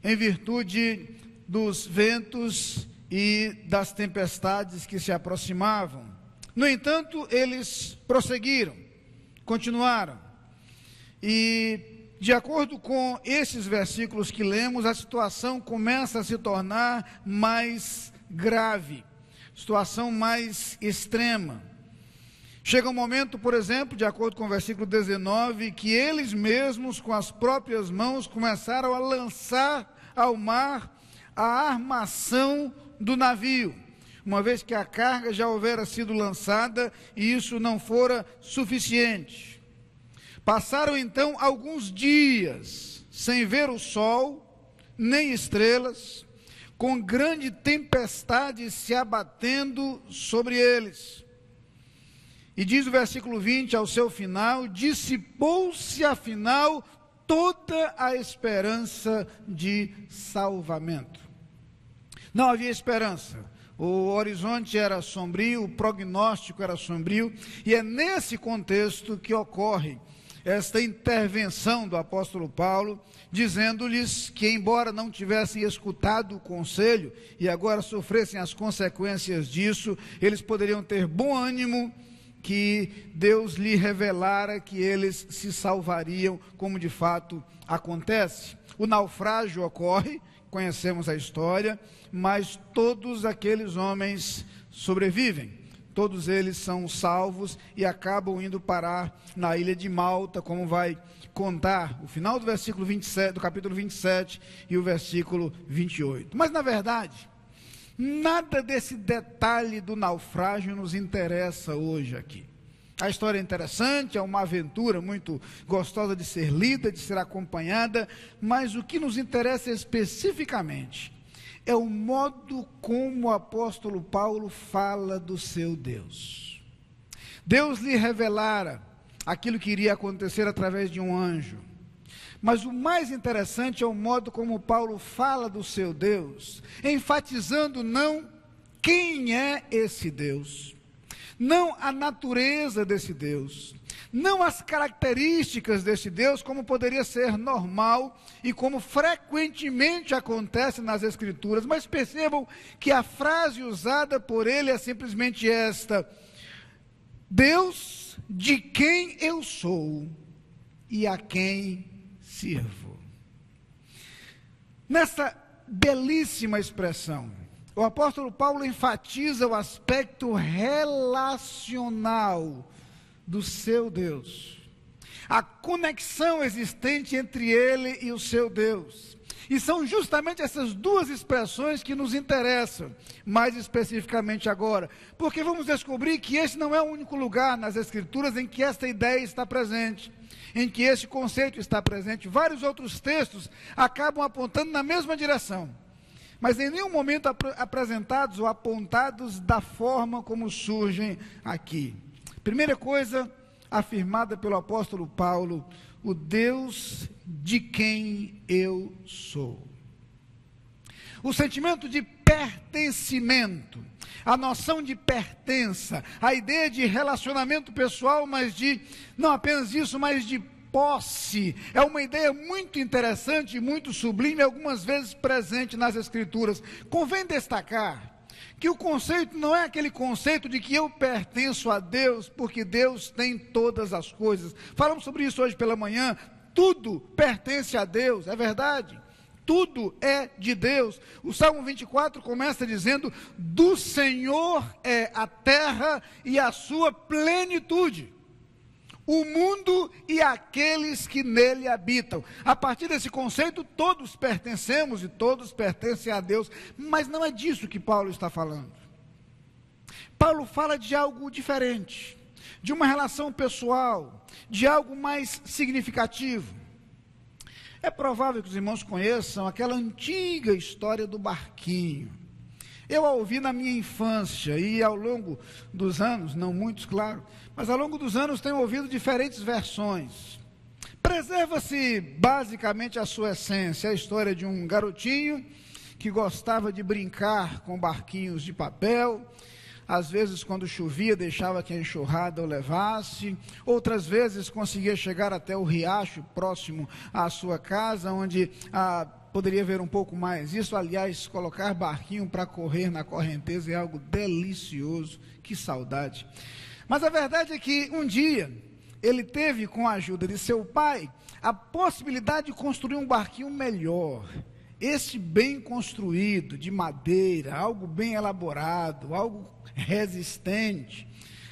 em virtude dos ventos e das tempestades que se aproximavam. No entanto, eles prosseguiram, continuaram. E, de acordo com esses versículos que lemos, a situação começa a se tornar mais grave, situação mais extrema. Chega um momento, por exemplo, de acordo com o versículo 19, que eles mesmos, com as próprias mãos, começaram a lançar ao mar a armação do navio, uma vez que a carga já houvera sido lançada e isso não fora suficiente. Passaram então alguns dias sem ver o sol, nem estrelas, com grande tempestade se abatendo sobre eles. E diz o versículo 20 ao seu final: dissipou-se afinal toda a esperança de salvamento. Não havia esperança. O horizonte era sombrio, o prognóstico era sombrio, e é nesse contexto que ocorre esta intervenção do apóstolo Paulo, dizendo-lhes que, embora não tivessem escutado o conselho e agora sofressem as consequências disso, eles poderiam ter bom ânimo, que Deus lhe revelara que eles se salvariam, como de fato acontece. O naufrágio ocorre conhecemos a história, mas todos aqueles homens sobrevivem. Todos eles são salvos e acabam indo parar na ilha de Malta, como vai contar o final do versículo 27, do capítulo 27 e o versículo 28. Mas, na verdade, nada desse detalhe do naufrágio nos interessa hoje aqui. A história é interessante, é uma aventura muito gostosa de ser lida, de ser acompanhada, mas o que nos interessa especificamente é o modo como o apóstolo Paulo fala do seu Deus. Deus lhe revelara aquilo que iria acontecer através de um anjo. Mas o mais interessante é o modo como Paulo fala do seu Deus, enfatizando não quem é esse Deus, não a natureza desse Deus, não as características desse Deus, como poderia ser normal e como frequentemente acontece nas Escrituras, mas percebam que a frase usada por ele é simplesmente esta: Deus de quem eu sou e a quem sirvo. Nessa belíssima expressão, o apóstolo Paulo enfatiza o aspecto relacional do seu Deus, a conexão existente entre ele e o seu Deus. E são justamente essas duas expressões que nos interessam, mais especificamente agora, porque vamos descobrir que esse não é o único lugar nas Escrituras em que esta ideia está presente, em que esse conceito está presente. Vários outros textos acabam apontando na mesma direção, mas em nenhum momento apresentados ou apontados da forma como surgem aqui. Primeira coisa afirmada pelo apóstolo Paulo: o Deus de quem eu sou. O sentimento de pertencimento, a noção de pertença, a ideia de relacionamento pessoal, mas de, não apenas isso, mas de posse, é uma ideia muito interessante e muito sublime, algumas vezes presente nas Escrituras. Convém destacar que o conceito não é aquele conceito de que eu pertenço a Deus, porque Deus tem todas as coisas. Falamos sobre isso hoje pela manhã. Tudo pertence a Deus, é verdade. Tudo é de Deus. O Salmo 24 começa dizendo: do Senhor é a terra e a sua plenitude, o mundo e aqueles que nele habitam. A partir desse conceito, todos pertencemos e todos pertencem a Deus. Mas não é disso que Paulo está falando. Paulo fala de algo diferente, de uma relação pessoal, de algo mais significativo. É provável que os irmãos conheçam aquela antiga história do barquinho. Eu a ouvi na minha infância e ao longo dos anos, não muitos, claro, mas ao longo dos anos tenho ouvido diferentes versões. Preserva-se basicamente a sua essência, a história de um garotinho que gostava de brincar com barquinhos de papel. Às vezes, quando chovia, deixava que a enxurrada o levasse. Outras vezes, conseguia chegar até o riacho próximo à sua casa, onde poderia ver um pouco mais. Isso, aliás, colocar barquinho para correr na correnteza é algo delicioso. Que saudade. Mas a verdade é que um dia ele teve, com a ajuda de seu pai, a possibilidade de construir um barquinho melhor. Esse bem construído, de madeira, algo bem elaborado, algo resistente,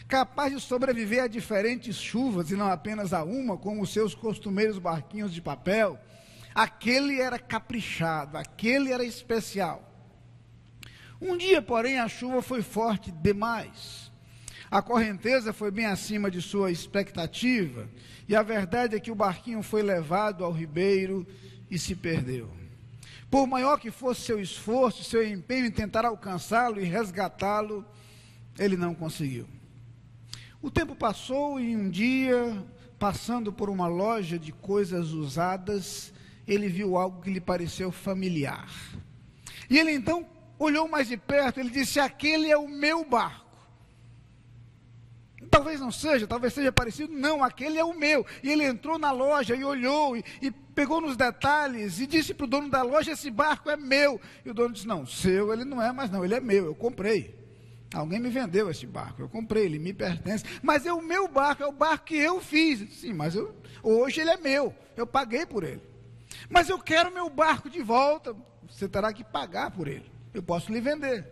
capaz de sobreviver a diferentes chuvas e não apenas a uma, como os seus costumeiros barquinhos de papel. Aquele era caprichado, aquele era especial. Um dia, porém, a chuva foi forte demais. A correnteza foi bem acima de sua expectativa, e a verdade é que o barquinho foi levado ao ribeiro e se perdeu. Por maior que fosse seu esforço, seu empenho em tentar alcançá-lo e resgatá-lo, ele não conseguiu. O tempo passou e um dia, passando por uma loja de coisas usadas, ele viu algo que lhe pareceu familiar. E ele então olhou mais de perto, ele disse: aquele é o meu barco. Talvez não seja, talvez seja parecido, não, aquele é o meu. E ele entrou na loja e olhou e pegou nos detalhes e disse para o dono da loja: esse barco é meu. E o dono disse: não, seu ele não é, mas não, ele é meu, eu comprei. Alguém me vendeu esse barco, eu comprei, ele me pertence. Mas é o meu barco, é o barco que eu fiz. Sim, mas hoje ele é meu, eu paguei por ele. Mas eu quero meu barco de volta. Você terá que pagar por ele. Eu posso lhe vender.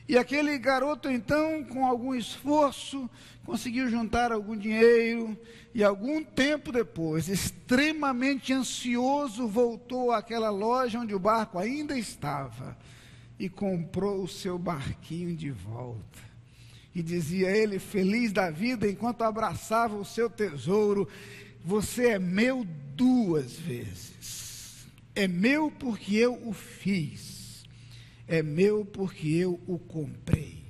E aquele garoto, então, com algum esforço, conseguiu juntar algum dinheiro, e algum tempo depois, extremamente ansioso, voltou àquela loja onde o barco ainda estava, e comprou o seu barquinho de volta. E dizia ele, feliz da vida, enquanto abraçava o seu tesouro: você é meu 2 vezes. É meu porque eu o fiz. É meu porque eu o comprei.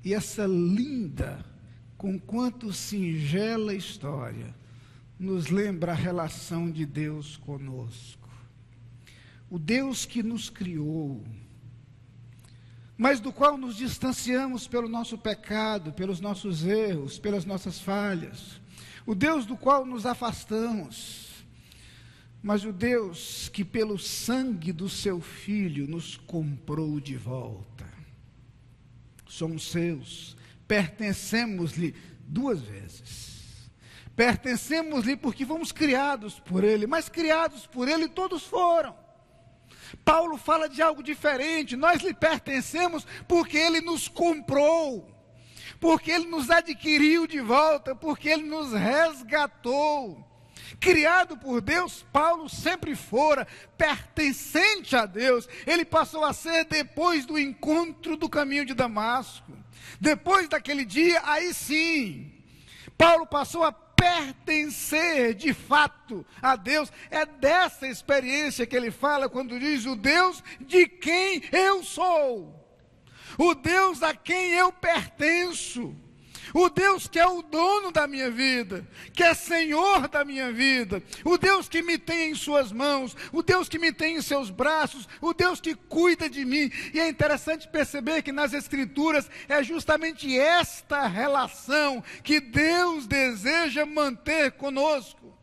E essa linda, conquanto singela história, nos lembra a relação de Deus conosco. O Deus que nos criou, mas do qual nos distanciamos pelo nosso pecado, pelos nossos erros, pelas nossas falhas. O Deus do qual nos afastamos, mas o Deus que pelo sangue do seu Filho nos comprou de volta. Somos seus, pertencemos-lhe 2 vezes. Pertencemos-lhe porque fomos criados por Ele, mas criados por Ele todos foram. Paulo fala de algo diferente: nós lhe pertencemos porque Ele nos comprou, porque Ele nos adquiriu de volta, porque Ele nos resgatou. Criado por Deus, Paulo sempre fora pertencente a Deus. Ele passou a ser depois do encontro do caminho de Damasco. Depois daquele dia, aí sim, Paulo passou a pertencer de fato a Deus. É dessa experiência que ele fala quando diz: o Deus de quem eu sou, o Deus a quem eu pertenço, o Deus que é o dono da minha vida, que é Senhor da minha vida, o Deus que me tem em suas mãos, o Deus que me tem em seus braços, o Deus que cuida de mim. E é interessante perceber que nas Escrituras é justamente esta relação que Deus deseja manter conosco.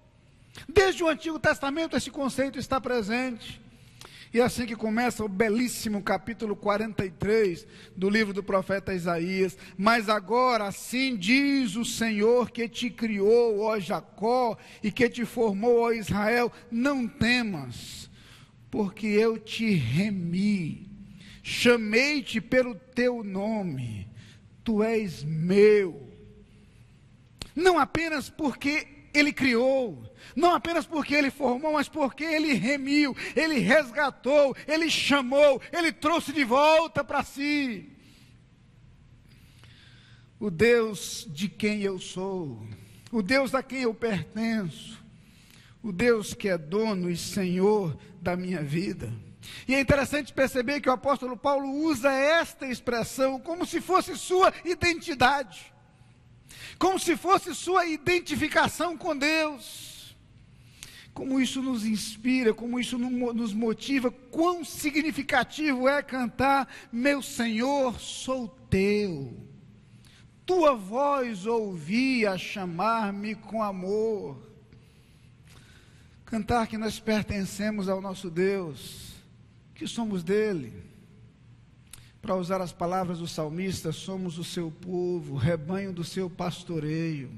Desde o Antigo Testamento esse conceito está presente. E é assim que começa o belíssimo capítulo 43 do livro do profeta Isaías. Mas agora assim diz o Senhor que te criou, ó Jacó, e que te formou, ó Israel: não temas, porque eu te remi, chamei-te pelo teu nome, tu és meu. Não apenas porque Ele criou, não apenas porque Ele formou, mas porque Ele remiu, Ele resgatou, Ele chamou, Ele trouxe de volta para si. O Deus de quem eu sou, o Deus a quem eu pertenço, o Deus que é dono e Senhor da minha vida. E é interessante perceber que o apóstolo Paulo usa esta expressão como se fosse sua identidade, como se fosse sua identificação com Deus. Como isso nos inspira, como isso nos motiva, quão significativo é cantar: meu Senhor, sou teu, tua voz ouvi a chamar-me com amor. Cantar que nós pertencemos ao nosso Deus, que somos dele. Para usar as palavras do salmista, somos o seu povo, rebanho do seu pastoreio.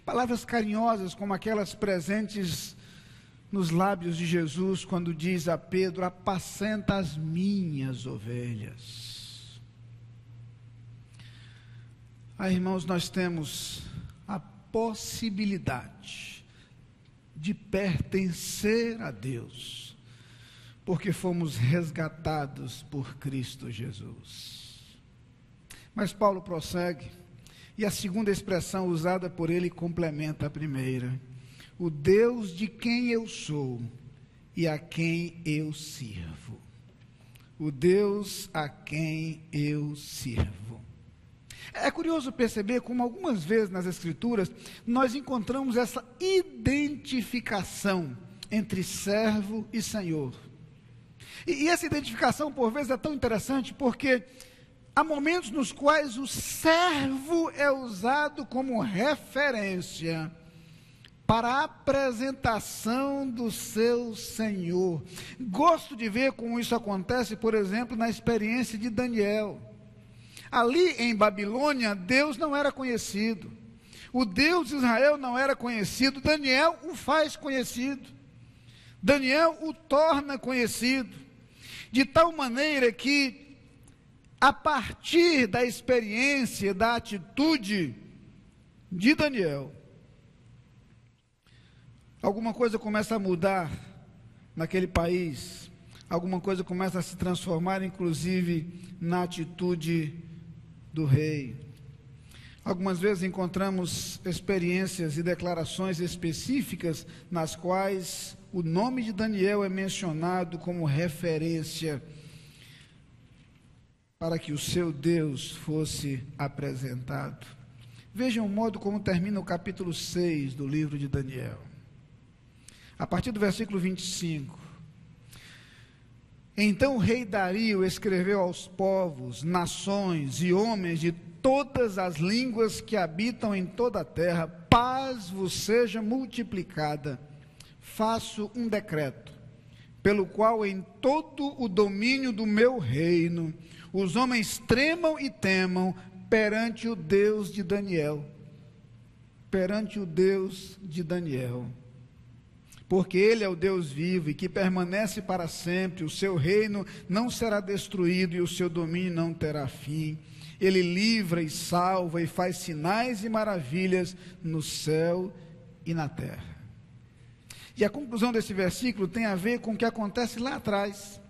Palavras carinhosas como aquelas presentes nos lábios de Jesus quando diz a Pedro: apacenta as minhas ovelhas. Irmãos, nós temos a possibilidade de pertencer a Deus, porque fomos resgatados por Cristo Jesus. Mas Paulo prossegue, e a segunda expressão usada por ele complementa a primeira: o Deus de quem eu sou e a quem eu sirvo. O Deus a quem eu sirvo. É curioso perceber como algumas vezes nas Escrituras nós encontramos essa identificação entre servo e Senhor. E essa identificação por vezes é tão interessante porque há momentos nos quais o servo é usado como referência para a apresentação do seu Senhor. Gosto de ver como isso acontece, por exemplo, na experiência de Daniel. Ali em Babilônia, Deus não era conhecido. o Deus de Israel não era conhecido, Daniel o faz conhecido. Daniel o torna conhecido, de tal maneira que, a partir da experiência, da atitude de Daniel, alguma coisa começa a mudar naquele país, alguma coisa começa a se transformar, inclusive, na atitude do rei. Algumas vezes encontramos experiências e declarações específicas nas quais o nome de Daniel é mencionado como referência para que o seu Deus fosse apresentado. Vejam o modo como termina o capítulo 6 do livro de Daniel. A partir do versículo 25. Então o rei Dario escreveu aos povos, nações e homens de todas as línguas que habitam em toda a terra: paz vos seja multiplicada. Faço um decreto, pelo qual em todo o domínio do meu reino, os homens tremam e temam perante o Deus de Daniel. Perante o Deus de Daniel. Porque Ele é o Deus vivo e que permanece para sempre, o seu reino não será destruído e o seu domínio não terá fim. Ele livra e salva e faz sinais e maravilhas no céu e na terra. E a conclusão desse versículo tem a ver com o que acontece lá atrás,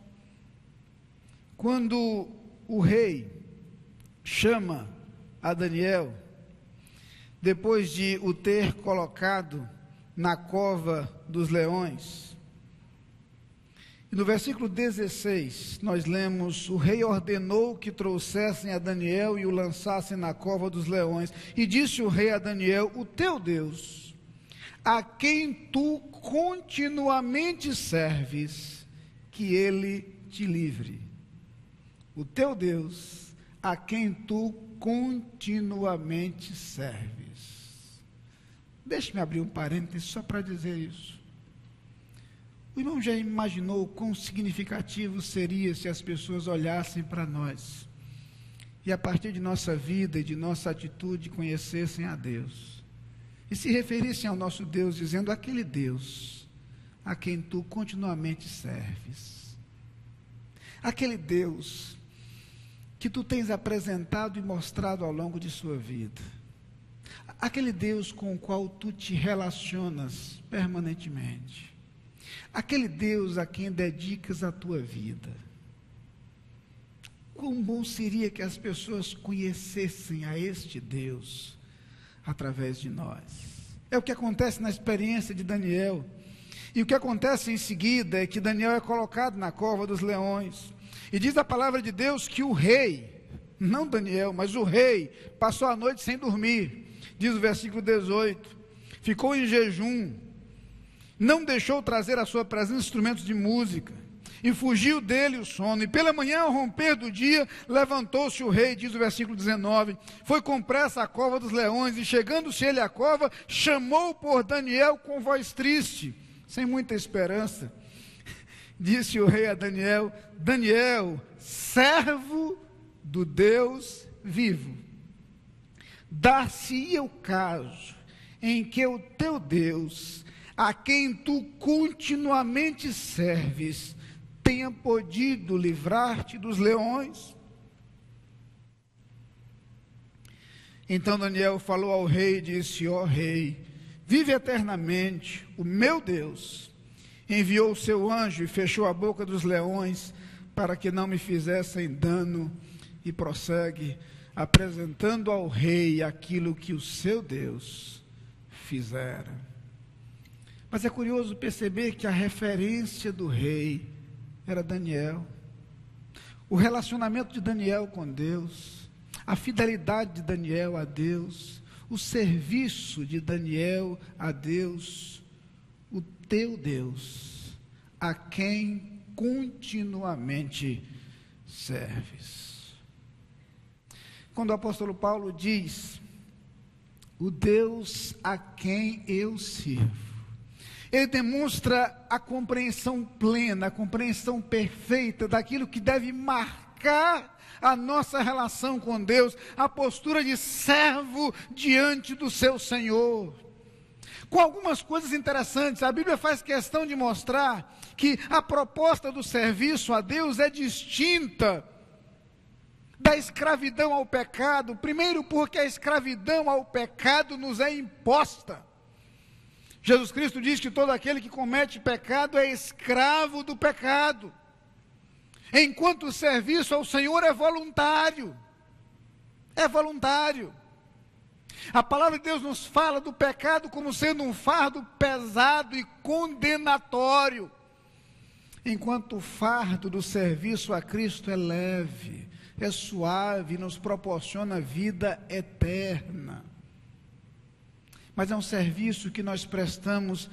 quando o rei chama a Daniel, depois de o ter colocado na cova dos leões. E no versículo 16, nós lemos: o rei ordenou que trouxessem a Daniel e o lançassem na cova dos leões. E disse o rei a Daniel: o teu Deus, a quem tu continuamente serves, que ele te livre. O teu Deus, a quem tu continuamente serves. Deixe-me abrir um parênteses só para dizer isso. O irmão já imaginou quão significativo seria se as pessoas olhassem para nós e, a partir de nossa vida e de nossa atitude, conhecessem a Deus e se referissem ao nosso Deus, dizendo: aquele Deus a quem tu continuamente serves, aquele Deus que tu tens apresentado e mostrado ao longo de sua vida, aquele Deus com o qual tu te relacionas permanentemente, aquele Deus a quem dedicas a tua vida. Quão bom seria que as pessoas conhecessem a este Deus através de nós. É o que acontece na experiência de Daniel. E o que acontece em seguida é que Daniel é colocado na cova dos leões. E diz a palavra de Deus que o rei, não Daniel, mas o rei, passou a noite sem dormir. Diz o versículo 18, ficou em jejum, não deixou trazer à sua presença instrumentos de música, e fugiu dele o sono. E pela manhã, ao romper do dia, levantou-se o rei, diz o versículo 19, foi com pressa à cova dos leões, e chegando-se ele à cova, chamou por Daniel com voz triste, sem muita esperança. Disse o rei a Daniel: Daniel, servo do Deus vivo, dar-se-ia o caso em que o teu Deus, a quem tu continuamente serves, tenha podido livrar-te dos leões? Então Daniel falou ao rei e disse: ó rei, vive eternamente, o meu Deus enviou o seu anjo e fechou a boca dos leões para que não me fizessem dano. E prossegue, apresentando ao rei aquilo que o seu Deus fizera. Mas é curioso perceber que a referência do rei era Daniel. O relacionamento de Daniel com Deus, a fidelidade de Daniel a Deus, o serviço de Daniel a Deus, o teu Deus, a quem continuamente serves. Quando o apóstolo Paulo diz: o Deus a quem eu sirvo, ele demonstra a compreensão plena, a compreensão perfeita daquilo que deve marcar marcar a nossa relação com Deus, a postura de servo diante do seu Senhor. Com algumas coisas interessantes, a Bíblia faz questão de mostrar que a proposta do serviço a Deus é distinta da escravidão ao pecado. Primeiro, porque a escravidão ao pecado nos é imposta. Jesus Cristo diz que todo aquele que comete pecado é escravo do pecado, enquanto o serviço ao Senhor é voluntário. É voluntário. A palavra de Deus nos fala do pecado como sendo um fardo pesado e condenatório, enquanto o fardo do serviço a Cristo é leve, é suave e nos proporciona vida eterna. Mas é um serviço que nós prestamos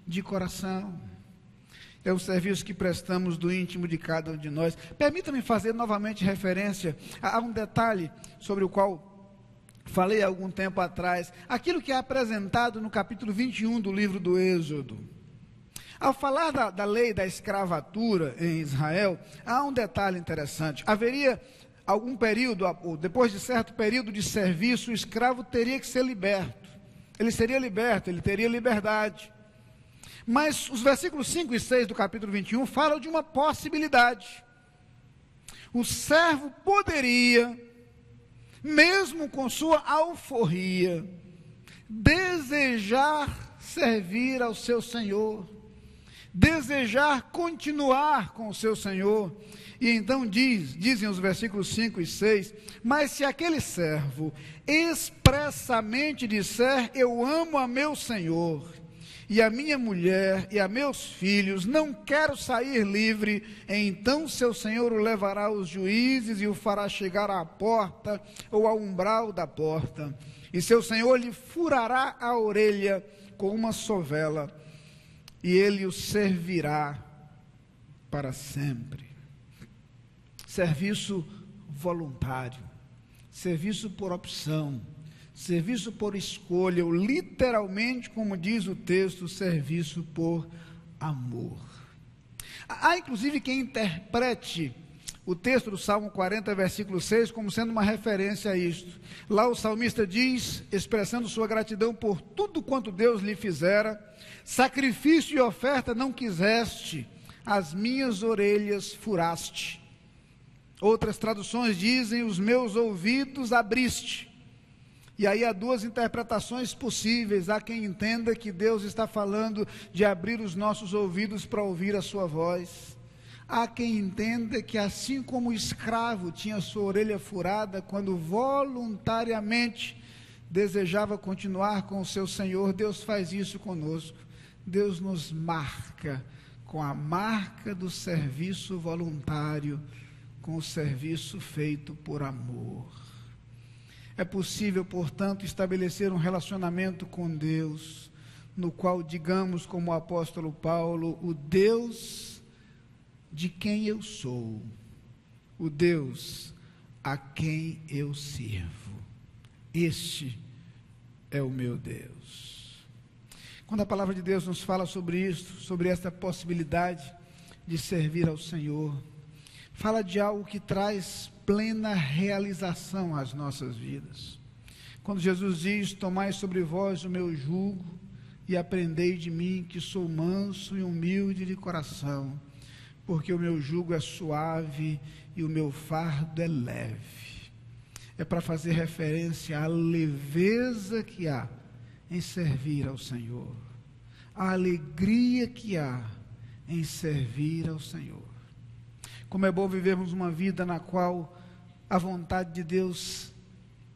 de coração. É um serviço que prestamos do íntimo de cada um de nós. Permita-me fazer novamente referência a um detalhe sobre o qual falei há algum tempo atrás. Aquilo que é apresentado no capítulo 21 do livro do Êxodo. Ao falar da lei da escravatura em Israel, há um detalhe interessante. Haveria algum período, depois de certo período de serviço, o escravo teria que ser liberto. Ele seria liberto, ele teria liberdade. Mas os versículos 5 e 6 do capítulo 21 falam de uma possibilidade. O servo poderia, mesmo com sua alforria, desejar servir ao seu Senhor, desejar continuar com o seu Senhor. E então dizem os versículos 5 e 6, mas se aquele servo expressamente disser, eu amo a meu Senhor, e a minha mulher, e a meus filhos, não quero sair livre, então seu Senhor o levará aos juízes, e o fará chegar à porta, ou ao umbral da porta, e seu Senhor lhe furará a orelha com uma sovela, e ele o servirá para sempre. Serviço voluntário, serviço por opção, serviço por escolha, ou literalmente, como diz o texto, serviço por amor. Há inclusive quem interprete o texto do Salmo 40, versículo 6, como sendo uma referência a isto. Lá o salmista diz, expressando sua gratidão por tudo quanto Deus lhe fizera, sacrifício e oferta não quiseste, as minhas orelhas furaste. Outras traduções dizem, os meus ouvidos abriste. E aí há duas interpretações possíveis. Há quem entenda que Deus está falando de abrir os nossos ouvidos para ouvir a sua voz. Há quem entenda que assim como o escravo tinha sua orelha furada quando voluntariamente desejava continuar com o seu Senhor, Deus faz isso conosco. Deus nos marca com a marca do serviço voluntário, com o serviço feito por amor. É possível, portanto, estabelecer um relacionamento com Deus, no qual digamos, como o apóstolo Paulo, o Deus de quem eu sou, o Deus a quem eu sirvo, este é o meu Deus. Quando a palavra de Deus nos fala sobre isso, sobre esta possibilidade de servir ao Senhor, fala de algo que traz plena realização às nossas vidas. Quando Jesus diz, tomai sobre vós o meu jugo e aprendei de mim, que sou manso e humilde de coração, porque o meu jugo é suave e o meu fardo é leve. É para fazer referência à leveza que há em servir ao Senhor, a alegria que há em servir ao Senhor. Como é bom vivermos uma vida na qual a vontade de Deus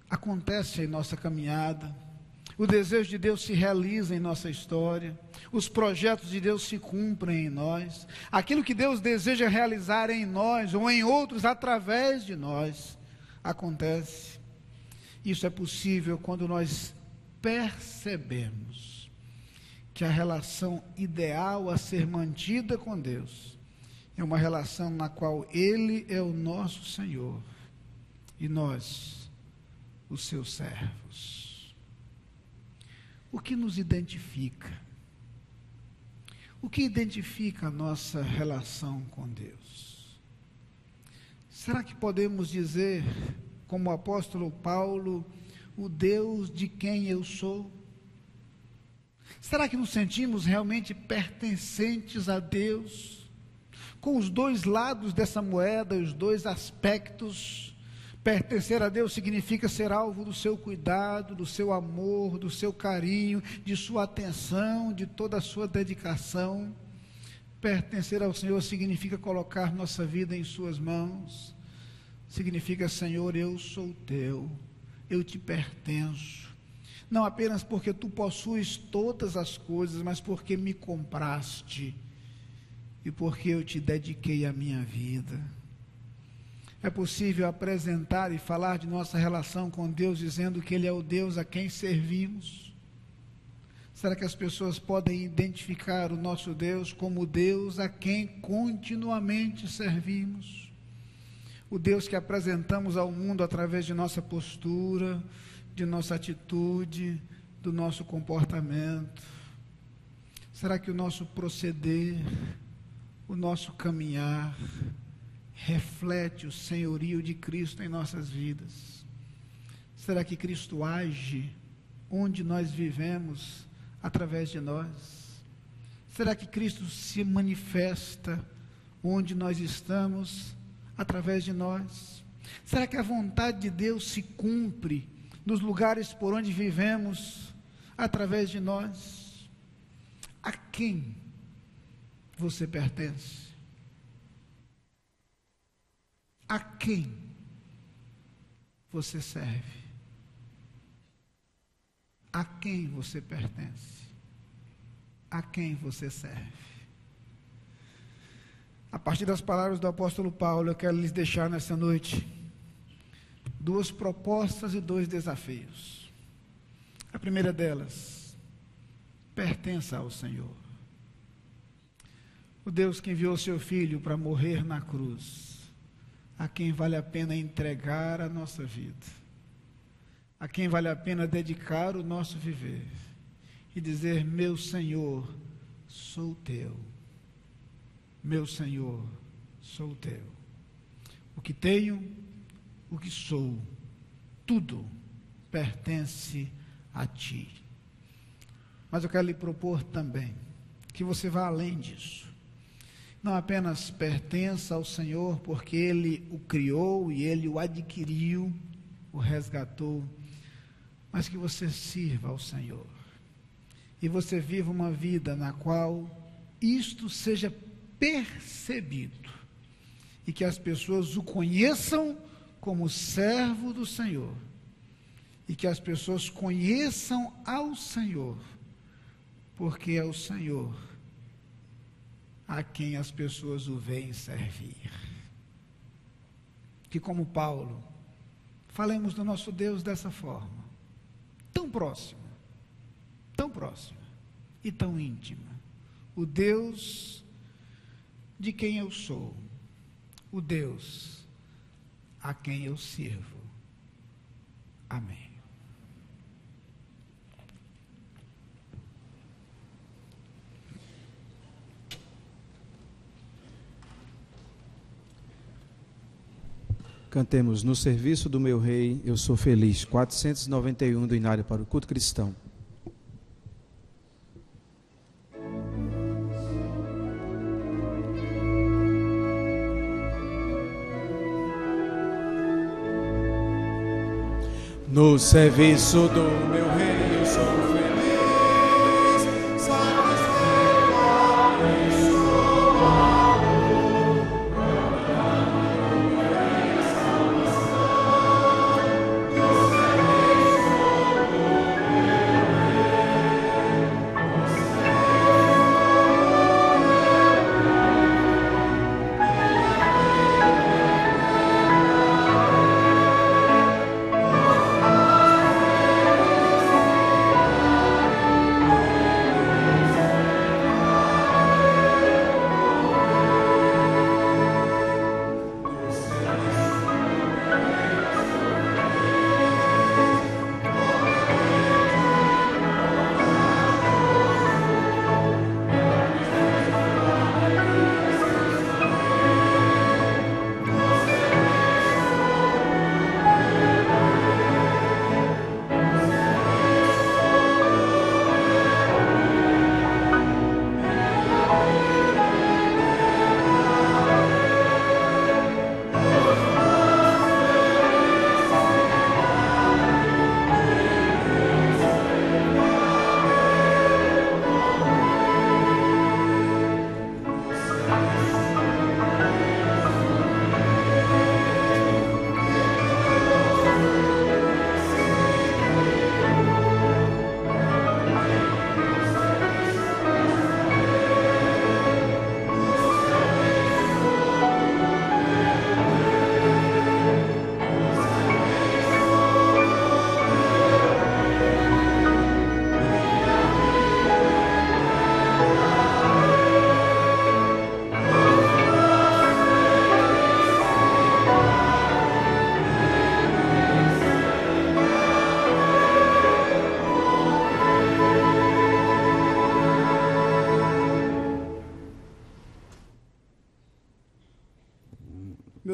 acontece em nossa caminhada, o desejo de Deus se realiza em nossa história, os projetos de Deus se cumprem em nós, aquilo que Deus deseja realizar em nós ou em outros através de nós, acontece. Isso é possível quando nós percebemos que a relação ideal a ser mantida com Deus é uma relação na qual Ele é o nosso Senhor e nós, os seus servos. O que nos identifica? O que identifica a nossa relação com Deus? Será que podemos dizer, como o apóstolo Paulo, o Deus de quem eu sou? Será que nos sentimos realmente pertencentes a Deus? Com os dois lados dessa moeda, os dois aspectos. Pertencer a Deus significa ser alvo do seu cuidado, do seu amor, do seu carinho, de sua atenção, de toda a sua dedicação. Pertencer ao Senhor significa colocar nossa vida em suas mãos. Significa, Senhor, eu sou teu, eu te pertenço. Não apenas porque tu possuis todas as coisas, mas porque me compraste e porque eu te dediquei a minha vida. É possível apresentar e falar de nossa relação com Deus dizendo que Ele é o Deus a quem servimos? Será que as pessoas podem identificar o nosso Deus como o Deus a quem continuamente servimos? O Deus que apresentamos ao mundo através de nossa postura, de nossa atitude, do nosso comportamento? Será que o nosso proceder, o nosso caminhar, reflete o senhorio de Cristo em nossas vidas? Será que Cristo age onde nós vivemos através de nós? Será que Cristo se manifesta onde nós estamos através de nós? Será que a vontade de Deus se cumpre nos lugares por onde vivemos através de nós? A quem você pertence? A quem você serve? A quem você pertence? A quem você serve? A partir das palavras do apóstolo Paulo, eu quero lhes deixar nessa noite duas propostas e dois desafios. A primeira delas, pertença ao Senhor. O Deus que enviou seu Filho para morrer na cruz, a quem vale a pena entregar a nossa vida, a quem vale a pena dedicar o nosso viver e dizer: meu Senhor, sou teu. Meu Senhor, sou teu. O que tenho, o que sou, tudo pertence a ti. Mas eu quero lhe propor também que você vá além disso. Não apenas pertença ao Senhor porque Ele o criou e Ele o adquiriu, o resgatou, mas que você sirva ao Senhor. E você viva uma vida na qual isto seja percebido e que as pessoas o conheçam como servo do Senhor e que as pessoas conheçam ao Senhor, porque é o Senhor a quem as pessoas o veem servir. Que, como Paulo, falemos do nosso Deus dessa forma, tão próxima e tão íntima. O Deus de quem eu sou, o Deus a quem eu sirvo. Amém. Cantemos No Serviço do Meu Rei, Eu Sou Feliz, 491 do Inário para o Culto Cristão. No serviço do meu rei eu sou feliz, satisfeito estou proclamando minha salvação. No serviço do meu rei,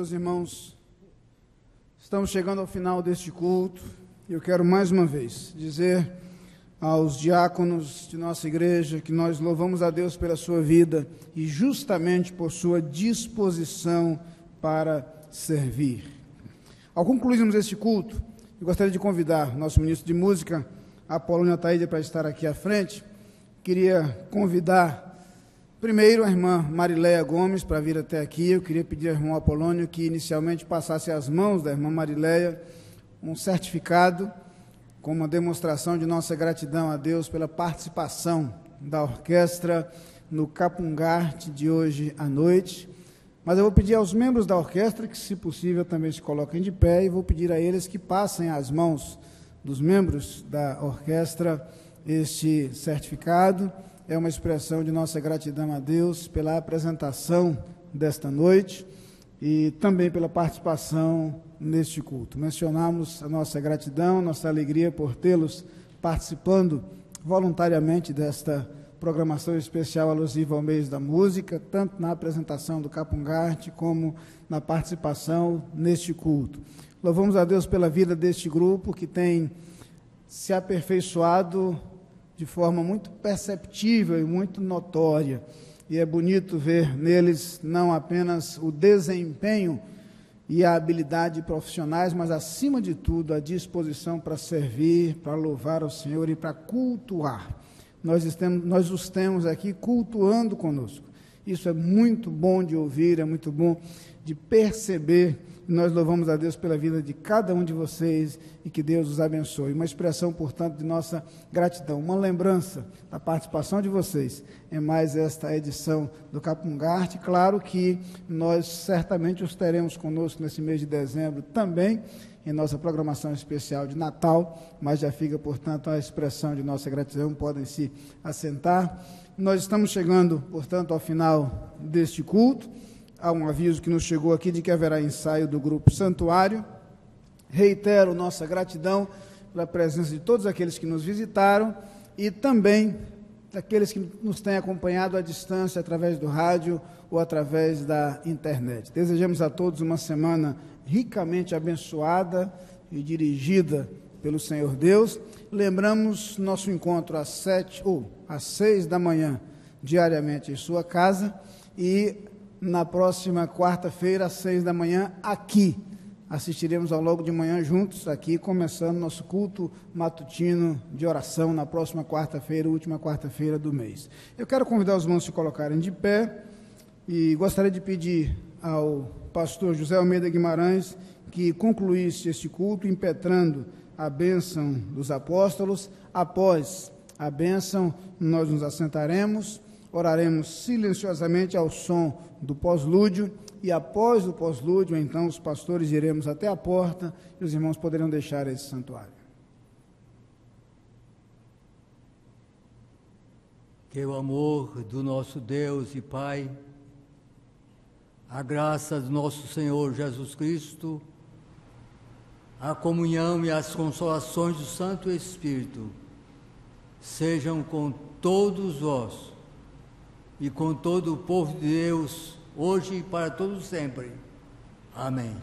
Meus irmãos, estamos chegando ao final deste culto e eu quero mais uma vez dizer aos diáconos de nossa igreja que nós louvamos a Deus pela sua vida e justamente por sua disposição para servir. Ao concluirmos este culto, eu gostaria de convidar nosso ministro de música, Apolônio Ataíde, para estar aqui à frente. Queria convidar primeiro a irmã Marileia Gomes para vir até aqui. Eu queria pedir ao irmão Apolônio que inicialmente passasse às mãos da irmã Marileia um certificado com uma demonstração de nossa gratidão a Deus pela participação da orquestra no Capungarte de hoje à noite. Mas eu vou pedir aos membros da orquestra que, se possível, também se coloquem de pé e vou pedir a eles que passem às mãos dos membros da orquestra este certificado. É uma expressão de nossa gratidão a Deus pela apresentação desta noite e também pela participação neste culto. Mencionamos a nossa gratidão, nossa alegria por tê-los participando voluntariamente desta programação especial alusiva ao mês da música, tanto na apresentação do Capungarte como na participação neste culto. Louvamos a Deus pela vida deste grupo que tem se aperfeiçoado de forma muito perceptível e muito notória. E é bonito ver neles não apenas o desempenho e a habilidade profissionais, mas, acima de tudo, a disposição para servir, para louvar ao Senhor e para cultuar. Nós os temos aqui cultuando conosco. Isso é muito bom de ouvir, é muito bom de perceber. Nós louvamos a Deus pela vida de cada um de vocês e que Deus os abençoe. Uma expressão, portanto, de nossa gratidão, uma lembrança da participação de vocês em mais esta edição do Capungarte. Claro que nós certamente os teremos conosco nesse mês de dezembro também, em nossa programação especial de Natal, mas já fica, portanto, a expressão de nossa gratidão. Podem se assentar. Nós estamos chegando, portanto, ao final deste culto. Há um aviso que nos chegou aqui de que haverá ensaio do Grupo Santuário. Reitero nossa gratidão pela presença de todos aqueles que nos visitaram e também daqueles que nos têm acompanhado à distância através do rádio ou através da internet. Desejamos a todos uma semana ricamente abençoada e dirigida pelo Senhor Deus. Lembramos nosso encontro às 7 ou às 6 da manhã, diariamente em sua casa, e na próxima quarta-feira, às 6 da manhã, aqui. Assistiremos ao logo de manhã juntos, aqui, começando nosso culto matutino de oração na próxima quarta-feira, última quarta-feira do mês. Eu quero convidar os irmãos a se colocarem de pé e gostaria de pedir ao pastor José Almeida Guimarães que concluísse este culto impetrando a bênção dos apóstolos. Após a bênção, nós nos assentaremos, oraremos silenciosamente ao som do pós-lúdio, e após o pós-lúdio, então, os pastores iremos até a porta e os irmãos poderão deixar esse santuário. Que o amor do nosso Deus e Pai, a graça do nosso Senhor Jesus Cristo, a comunhão e as consolações do Santo Espírito sejam com todos vós e com todo o povo de Deus, hoje e para todos sempre. Amém.